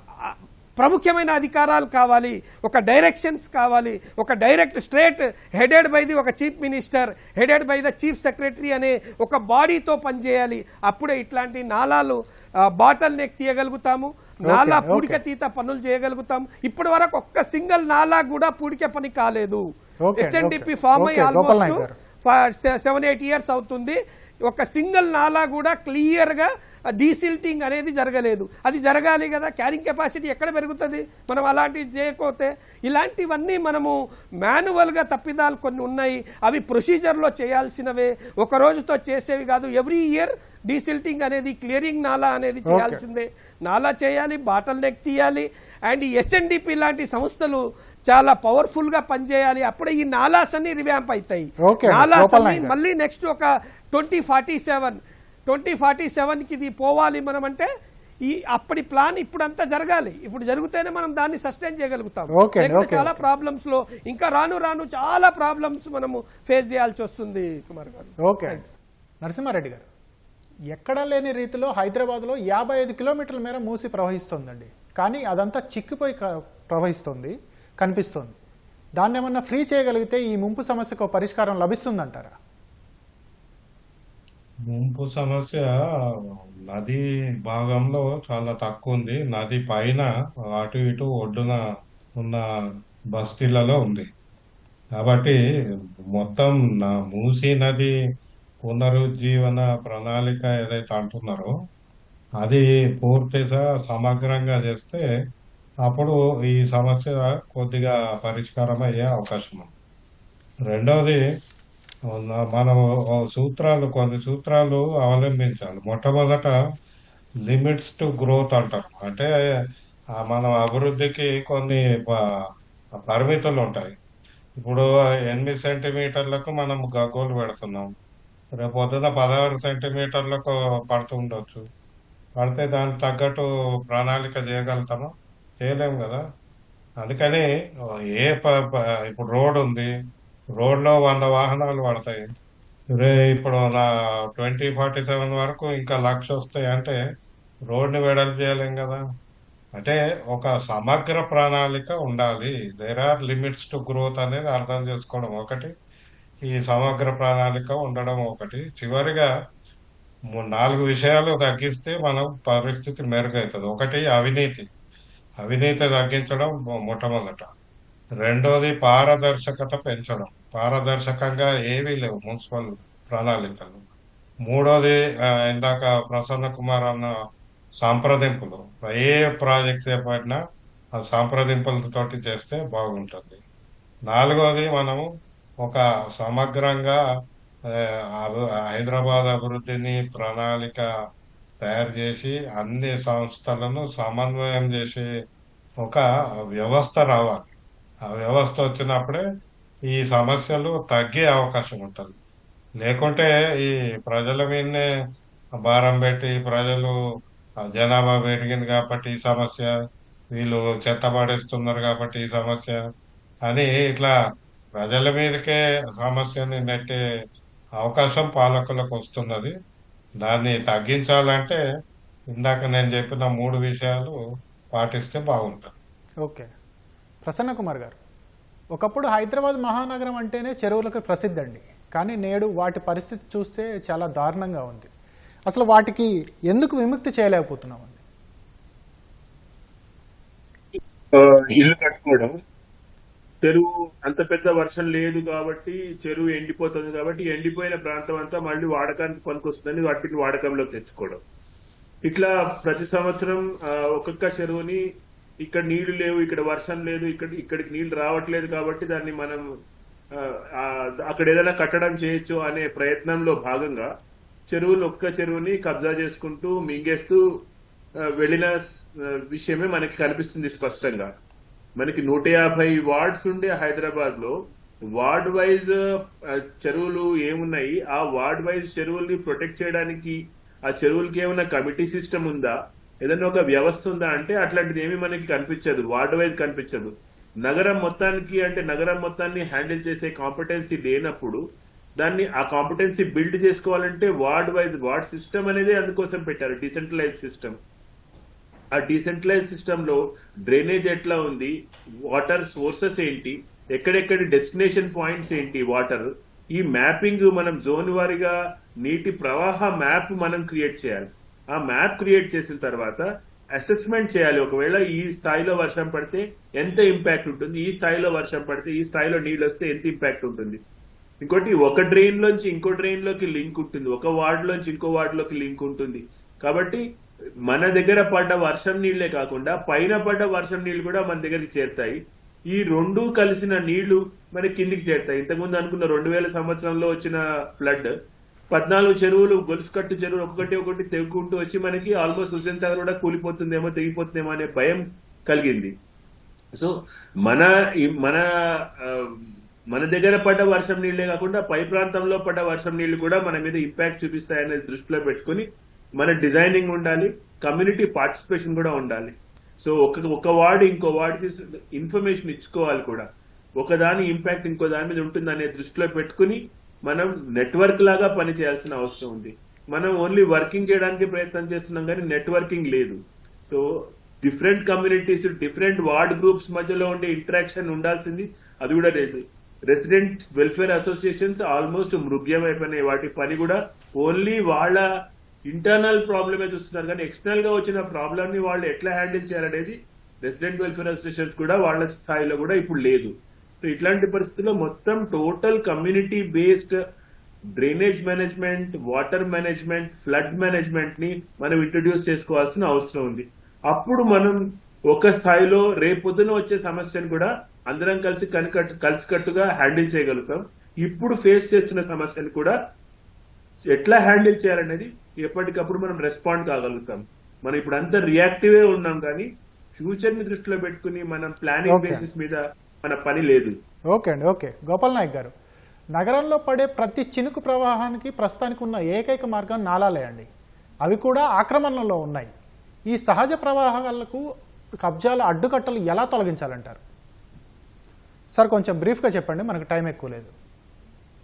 ప్రముఖమైన అధికారాలు కావాలి, ఒక డైరెక్షన్స్ కావాలి, ఒక డైరెక్ట్ స్ట్రేట్ హెడెడ్ బై ఒక chief minister, headed by the chief secretary అనే ఒక బాడీతో పనిచేయాలి. అప్పుడే ఇట్లాంటి నాలాలు బాటల్ నెక్ తీయగలుగుతాము, నాలా పూడికతీత పనులు చేయగలుగుతాం. ఇప్పటి వరకు ఒక్క సింగిల్ నాలా కూడా పూడికే పని కాలేదు. ఎస్ఎన్డిపి ఫామ్ అయ్యి ఆల్మోస్ట్ 7-8 ఇయర్స్ అవుతుంది. ఒక సింగిల్ నాలా కూడా క్లియర్గా డీసిల్టింగ్ అనేది జరగలేదు. అది జరగాలి కదా, క్యారింగ్ కెపాసిటీ ఎక్కడ పెరుగుతుంది మనం అలాంటివి చేయకపోతే? ఇలాంటివన్నీ మనము మాన్యువల్గా తప్పిదాలు కొన్ని ఉన్నాయి, అవి ప్రొసీజర్లో చేయాల్సినవే, ఒక రోజుతో చేసేవి కాదు. ఎవ్రీ ఇయర్ డీసిల్టింగ్ అనేది, క్లియరింగ్ నాలా అనేది చేయాల్సిందే. నాలా చేయాలి, బాటల్ నెక్ తీయాలి. అండ్ ఈ ఎస్ఎన్డిపి లాంటి సంస్థలు చాలా పవర్ఫుల్గా పనిచేయాలి. అప్పుడే ఈ నాలాస్ అన్ని రివ్యాంప్ అవుతాయి. నాలాస్ అన్ని మళ్ళీ నెక్స్ట్ ఒక 2047కి ఇది పోవాలి మనం అంటే ఈ అప్పటి ప్లాన్ ఇప్పుడంతా జరగాలి. ఇప్పుడు జరిగితేనే మనం దాన్ని సస్టైన్ చేయగలుగుతాం. చాలా ప్రాబ్లమ్స్ లో ఇంకా రాను చాలా ప్రాబ్లమ్స్ మనము ఫేస్ చేయాల్సి వస్తుంది. కుమార్ గారు. ఓకే నరసింహారెడ్డి గారు, ఎక్కడా లేని రీతిలో హైదరాబాద్లో 55 కిలోమీటర్ల మేర మూసి ప్రవహిస్తుందండి. కానీ అదంతా చిక్కిపోయి ప్రవహిస్తుంది కనిపిస్తుంది. దాన్ని ఏమన్నా ఫ్రీ చేయగలిగితే ఈ ముంపు సమస్యకు పరిష్కారం లభిస్తుందంటారా? ముంపు సమస్య నది భాగంలో చాలా తక్కువ ఉంది. నది పైన అటు ఇటు ఒడ్డున ఉన్న బస్తీలలో ఉంది. కాబట్టి మొత్తం మూసీ నది పునరుజ్జీవన ప్రణాళిక ఏదైతే అంటున్నారో అది పూర్తిగా సమగ్రంగా చేస్తే అప్పుడు ఈ సమస్య కొద్దిగా పరిష్కారం అయ్యే అవకాశం ఉంది. రెండవది, మనం కొన్ని సూత్రాలు అవలంబించాలి. మొట్టమొదట లిమిట్స్ టు గ్రోత్ అంటారు. అంటే మనం అభివృద్ధికి కొన్ని పరిమితులు ఉంటాయి. ఇప్పుడు 8 సెంటీమీటర్లకు మనం గగ్గోలు పెడుతున్నాం, రేపు పొద్దున 16 సెంటీమీటర్లకు పడుతుండొచ్చు. పడితే దానికి తగ్గట్టు ప్రణాళిక చేయగలుగుతామా? చేయలేము కదా. అందుకని ఇప్పుడు రోడ్ ఉంది, రోడ్లో 100 వాహనాలు పడతాయి. ఇప్పుడు 2047 వరకు ఇంకా 1,00,000 వస్తాయి అంటే రోడ్ని వెడల్పు చేయలేం కదా. అంటే ఒక సమగ్ర ప్రణాళిక ఉండాలి. There are limits to growth అనేది అర్థం చేసుకోవడం ఒకటి, ఈ సమగ్ర ప్రణాళిక ఉండడం ఒకటి. చివరిగా 4 విషయాలు తగ్గిస్తే మనం పరిస్థితి మెరుగవుతుంది. ఒకటి అవినీతి తగ్గించడం మొట్టమొదట. రెండోది పారదర్శకత పెంచడం, పారదర్శకంగా ఏవీ లేవు మున్సిపల్ ప్రణాళికలు. మూడోది ఇందాక ప్రసన్న కుమార్ అన్న సంప్రదింపులు, ఏ ప్రాజెక్ట్స్ చేపట్టినా ఆ సంప్రదింపులతోటి చేస్తే బాగుంటుంది. నాలుగోది మనము ఒక సమగ్రంగా హైదరాబాద్ అభివృద్ధిని ప్రణాళిక తయారు చేసి అన్ని సంస్థలను సమన్వయం చేసే ఒక వ్యవస్థ రావాలి. ఆ వ్యవస్థ వచ్చినప్పుడే ఈ సమస్యలు తగ్గే అవకాశం ఉంటుంది. లేకుంటే ఈ ప్రజల మీదనే భారం పెట్టి ప్రజలు జనాభా పెరిగింది కాబట్టి ఈ సమస్య, వీళ్ళు చెత్త పడేస్తున్నారు కాబట్టి ఈ సమస్య అని ఇట్లా ప్రజల మీదకే సమస్యని నెట్టే అవకాశం పాలకులకు వస్తున్నది. దాన్ని తగ్గించాలంటే ఇందాక నేను చెప్పిన 3 విషయాలు పాటిస్తే బాగుంటుంది. ఓకే. ప్రసన్న కుమార్ గారు, ఒకప్పుడు హైదరాబాద్ మహానగరం అంటేనే చెరువులకు ప్రసిద్ధి అండి. కానీ నేడు వాటి పరిస్థితి చూస్తే చాలా దారుణంగా ఉంది. అసలు వాటికి ఎందుకు విముక్తి చేయలేకపోతున్నామండి? ఇల్లు కట్టుకోవడం, చెరువు అంత పెద్ద వర్షం లేదు కాబట్టి చెరువు ఎండిపోతుంది కాబట్టి ఎండిపోయిన ప్రాంతం అంతా మళ్ళీ వాడకానికి పనికొస్తుందని వాటిని వాడకంలోకి తెచ్చుకోవడం. ఇట్లా ప్రతి సంవత్సరం ఒక్కొక్క చెరువుని ఇక్కడ నీళ్లు లేవు, ఇక్కడ వర్షం లేదు, ఇక్కడికి నీళ్లు రావట్లేదు కాబట్టి దాన్ని మనం అక్కడ ఏదైనా కట్టడం చేయొచ్చు అనే ప్రయత్నంలో భాగంగా ఒక్క చెరువుని కబ్జా చేసుకుంటూ మింగేస్తూ వెళ్ళిన విషయమే మనకి కనిపిస్తుంది స్పష్టంగా. మనకి 150 వార్డ్స్ ఉండే హైదరాబాద్ లో వార్డ్ వైజ్ చెరువులు ఏమున్నాయి, ఆ వార్డ్ వైజ్ చెరువుల్ని ప్రొటెక్ట్ చేయడానికి ఆ చెరువులకి ఏమైనా కమిటీ సిస్టమ్ ఉందా, ఏదైనా ఒక వ్యవస్థ ఉందా అంటే అట్లాంటిది ఏమీ మనకి కనిపించదు, వార్డ్ వైజ్ కనిపించదు. నగరం మొత్తాన్ని హ్యాండిల్ చేసే కాంపిటెన్సీ లేనప్పుడు దాన్ని ఆ కాంపిటెన్సీ బిల్డ్ చేసుకోవాలంటే వార్డ్ సిస్టమ్ అనేది అందుకోసం పెట్టారు, డిసెంట్రలైజ్ సిస్టమ్. ఆ డిసెంట్రలైజ్ సిస్టమ్ లో డ్రైనేజ్ ఎట్లా ఉంది, వాటర్ సోర్సెస్ ఏంటి, ఎక్కడెక్కడి డెస్టినేషన్ పాయింట్స్ ఏంటి, వాటర్, ఈ మ్యాపింగ్ మనం జోన్ వారీగా నీటి ప్రవాహ మ్యాప్ మనం క్రియేట్ చేయాలి. ఆ మ్యాప్ క్రియేట్ చేసిన తర్వాత అసెస్మెంట్ చేయాలి. ఒకవేళ ఈ స్థాయిలో వర్షం పడితే ఎంత ఇంపాక్ట్ ఉంటుంది, ఈ స్థాయిలో వర్షం పడితే ఈ స్థాయిలో నీళ్ళు వస్తే ఎంత ఇంపాక్ట్ ఉంటుంది. ఇంకోటి, ఒక డ్రైన్ లోంచి ఇంకో డ్రైన్ లోకి లింక్ ఉంటుంది, ఒక వార్డ్ లోంచి ఇంకో వార్డ్ లోకి లింక్ ఉంటుంది. కాబట్టి మన దగ్గర పడ్డ వర్షం నీళ్లే కాకుండా పైన పడ్డ వర్షం నీళ్లు కూడా మన దగ్గరికి చేరుతాయి. ఈ రెండూ కలిసిన నీళ్లు మన కిందికి చేరుతాయి. ఇంతకుముందు అనుకున్న 2000 సంవత్సరంలో వచ్చిన ఫ్లడ్ 14 చెరువులు, గొలుసుకట్టు చెరువులు ఒకటి తెగుకుంటూ వచ్చి మనకి ఆల్మోస్ట్ హుస్సేన్ సాగర్ కూడా కూలిపోతుందేమో, తెగిపోతుందేమో అనే భయం కలిగింది. సో మన మన మన దగ్గర పడ్డ వర్షం నీళ్లే కాకుండా పై ప్రాంతంలో పడ్డ వర్షం నీళ్లు కూడా మన మీద ఇంపాక్ట్ చూపిస్తాయనేది దృష్టిలో పెట్టుకుని మన డిజైనింగ్ ఉండాలి, కమ్యూనిటీ పార్టిసిపేషన్ కూడా ఉండాలి. సో ఒక వార్డు ఇంకో వార్డుకి ఇన్ఫర్మేషన్ ఇచ్చుకోవాలి కూడా, ఒకదాని ఇంపాక్ట్ ఇంకో దాని మీద ఉంటుందనే దృష్టిలో పెట్టుకుని మనం నెట్వర్క్ లాగా పని చేయాల్సిన అవసరం ఉంది. మనం ఓన్లీ వర్కింగ్ చేయడానికి ప్రయత్నం చేస్తున్నాం కానీ నెట్వర్కింగ్ లేదు. So different communities, different ward groups మధ్యలో ఉండే ఇంటరాక్షన్ ఉండాల్సింది, అది కూడా లేదు. రెసిడెంట్ వెల్ఫేర్ అసోసియేషన్స్ ఆల్మోస్ట్ మృగ్యం అయిపోయినాయి. వాటి పని కూడా ఓన్లీ వాళ్ళ ఇంటర్నల్ ప్రాబ్లమే చూస్తున్నారు కానీ ఎక్స్టర్నల్ గా వచ్చిన ప్రాబ్లమ్ ని వాళ్ళు ఎట్లా హ్యాండిల్ చేయాలనేది రెసిడెంట్ వెల్ఫేర్ అసోసియేషన్స్ కూడా వాళ్ళ స్థాయిలో కూడా ఇప్పుడు లేదు. సో ఇట్లాంటి పరిస్థితుల్లో మొత్తం total community based drainage management, water management, flood management ని మనం ఇంట్రడ్యూస్ చేసుకోవాల్సిన అవసరం ఉంది. అప్పుడు మనం ఒక స్థాయిలో రేపొద్దున వచ్చే సమస్యను కూడా అందరం కలిసికట్టుగా హ్యాండిల్ చేయగలుగుతాం. ఇప్పుడు ఫేస్ చేస్తున్న సమస్యను కూడా ఎట్లా హ్యాండిల్ చేయాలనేది ఎప్పటికప్పుడు మనం రెస్పాండ్ కాగలుగుతాం. మనం ఇప్పుడు అంతా రియాక్టివే ఉన్నాం కానీ ఫ్యూచర్ ని దృష్టిలో పెట్టుకుని మనం ప్లానింగ్ బేసిస్ మీద మన పని లేదు. ఓకే అండి, ఓకే. గోపాల్ నాయక్ గారు, నగరంలో పడే ప్రతి చినుకు ప్రవాహానికి ప్రస్తుతానికి ఉన్న ఏకైక మార్గం నాలాలే అండి. అవి కూడా ఆక్రమణలో ఉన్నాయి. ఈ సహజ ప్రవాహాలకు కబ్జాల అడ్డుకట్టలు ఎలా తొలగించాలంటారు? సార్ కొంచెం బ్రీఫ్గా చెప్పండి, మనకు టైం ఎక్కువ లేదు.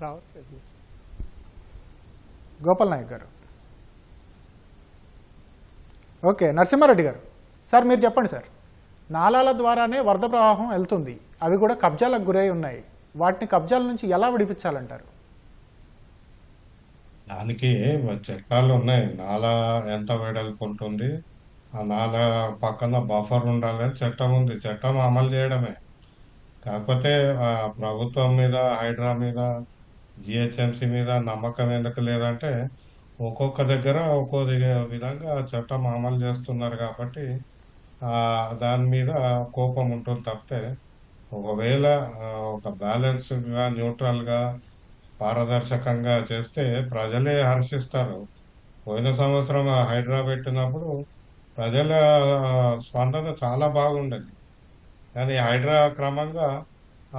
రావట్లేదు. గోపాల్ నాయక్ గారు. ఓకే. నరసింహారెడ్డి గారు, సార్ మీరు చెప్పండి సార్. నాలాల ద్వారానే వరద ప్రవాహం వెళ్తుంది, అవి కూడా కబ్జాలకు గురై ఉన్నాయి. వాటిని కబ్జాల నుంచి ఎలా విడిపించాలంటారు? దానికి చట్టాలు ఉన్నాయి. నాలా ఎంత వెడల్పు ఉంటుంది, ఆ నాలా పక్కన బఫర్ ఉండాలని చట్టం ఉంది. చట్టం అమలు చేయడమే. కాకపోతే ఆ ప్రభుత్వం మీద, హైడ్రా మీద, జిహెచ్ఎంసి మీద నమ్మకం ఎందుకు లేదంటే ఒక్కొక్క దగ్గర ఒక్కో విధంగా చట్టం అమలు చేస్తున్నారు కాబట్టి దాని మీద కోపం ఉంటుంది తప్పితే, ఒకవేళ ఒక బ్యాలెన్స్గా, న్యూట్రల్గా, పారదర్శకంగా చేస్తే ప్రజలే హర్షిస్తారు. పోయిన సంవత్సరం హైడ్రా పెట్టినప్పుడు ప్రజల స్పందన చాలా బాగుండేది. కానీ హైడ్రా క్రమంగా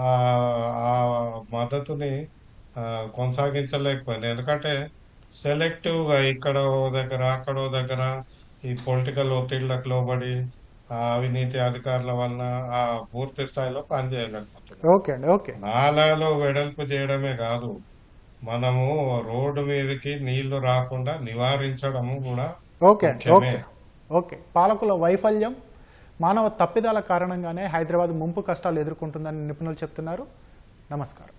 ఆ మద్దతుని కొనసాగించలేకపోయింది. ఎందుకంటే సెలెక్టివ్గా ఇక్కడో దగ్గర అక్కడో దగ్గర ఈ పొలిటికల్ ఒత్తిళ్లకు లోబడి ఆ అవినీతి అధికారుల వలన ఆ పూర్తి స్థాయిలో పనిచేయలేకపోతుంది. ఓకే అండి, ఓకే. నాలాలో వెడల్పు చేయడమే కాదు, మనము రోడ్డు మీదకి నీళ్లు రాకుండా నివారించడము కూడా ఓకే అండి, ముఖ్యమే. Okay, okay. పాలకుల వైఫల్యం, మానవ తప్పిదాల కారణంగానే హైదరాబాద్ ముంపు కష్టాలు ఎదుర్కొంటుందని నిపుణులు చెప్తున్నారు. నమస్కారం.